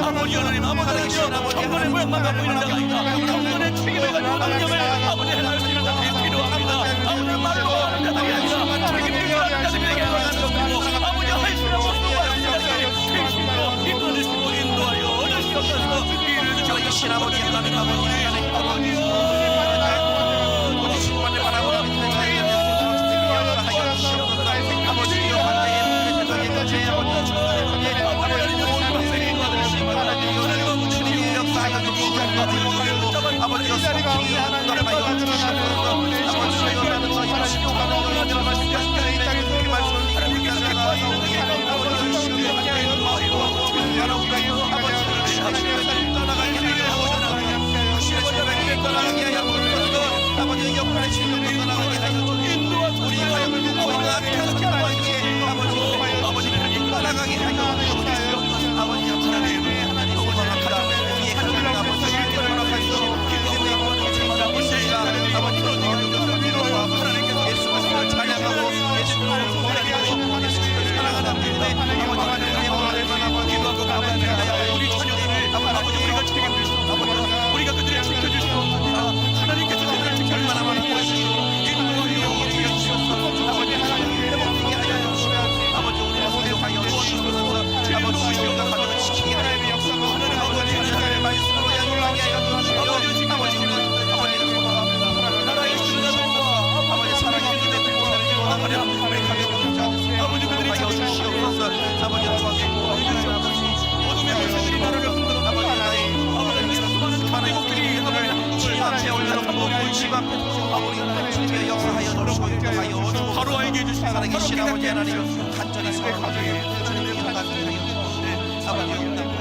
아버지 하나님 아버지 정권의 모양만 갖고 있는 자가 있다. 정권의 책임을 가지고 능력을 아버지 행할 수 있는 자들이 필요합니다. 아버지 말로 하는 자들이 아니라 책임을 가지는 자들에게 하는 것이고 아버지 할 수 있는 것도 하는 자들이 택시로 이끌어주시고 인도하여 주시옵소서. 이를 주시옵소서. 아버지 하나님 아버지 신관을 바라보는 아버지가 성령의 역사를 주시옵소서. 살아계신 아버지 하나님 간절히 소원하며 주님의 가정에 아버지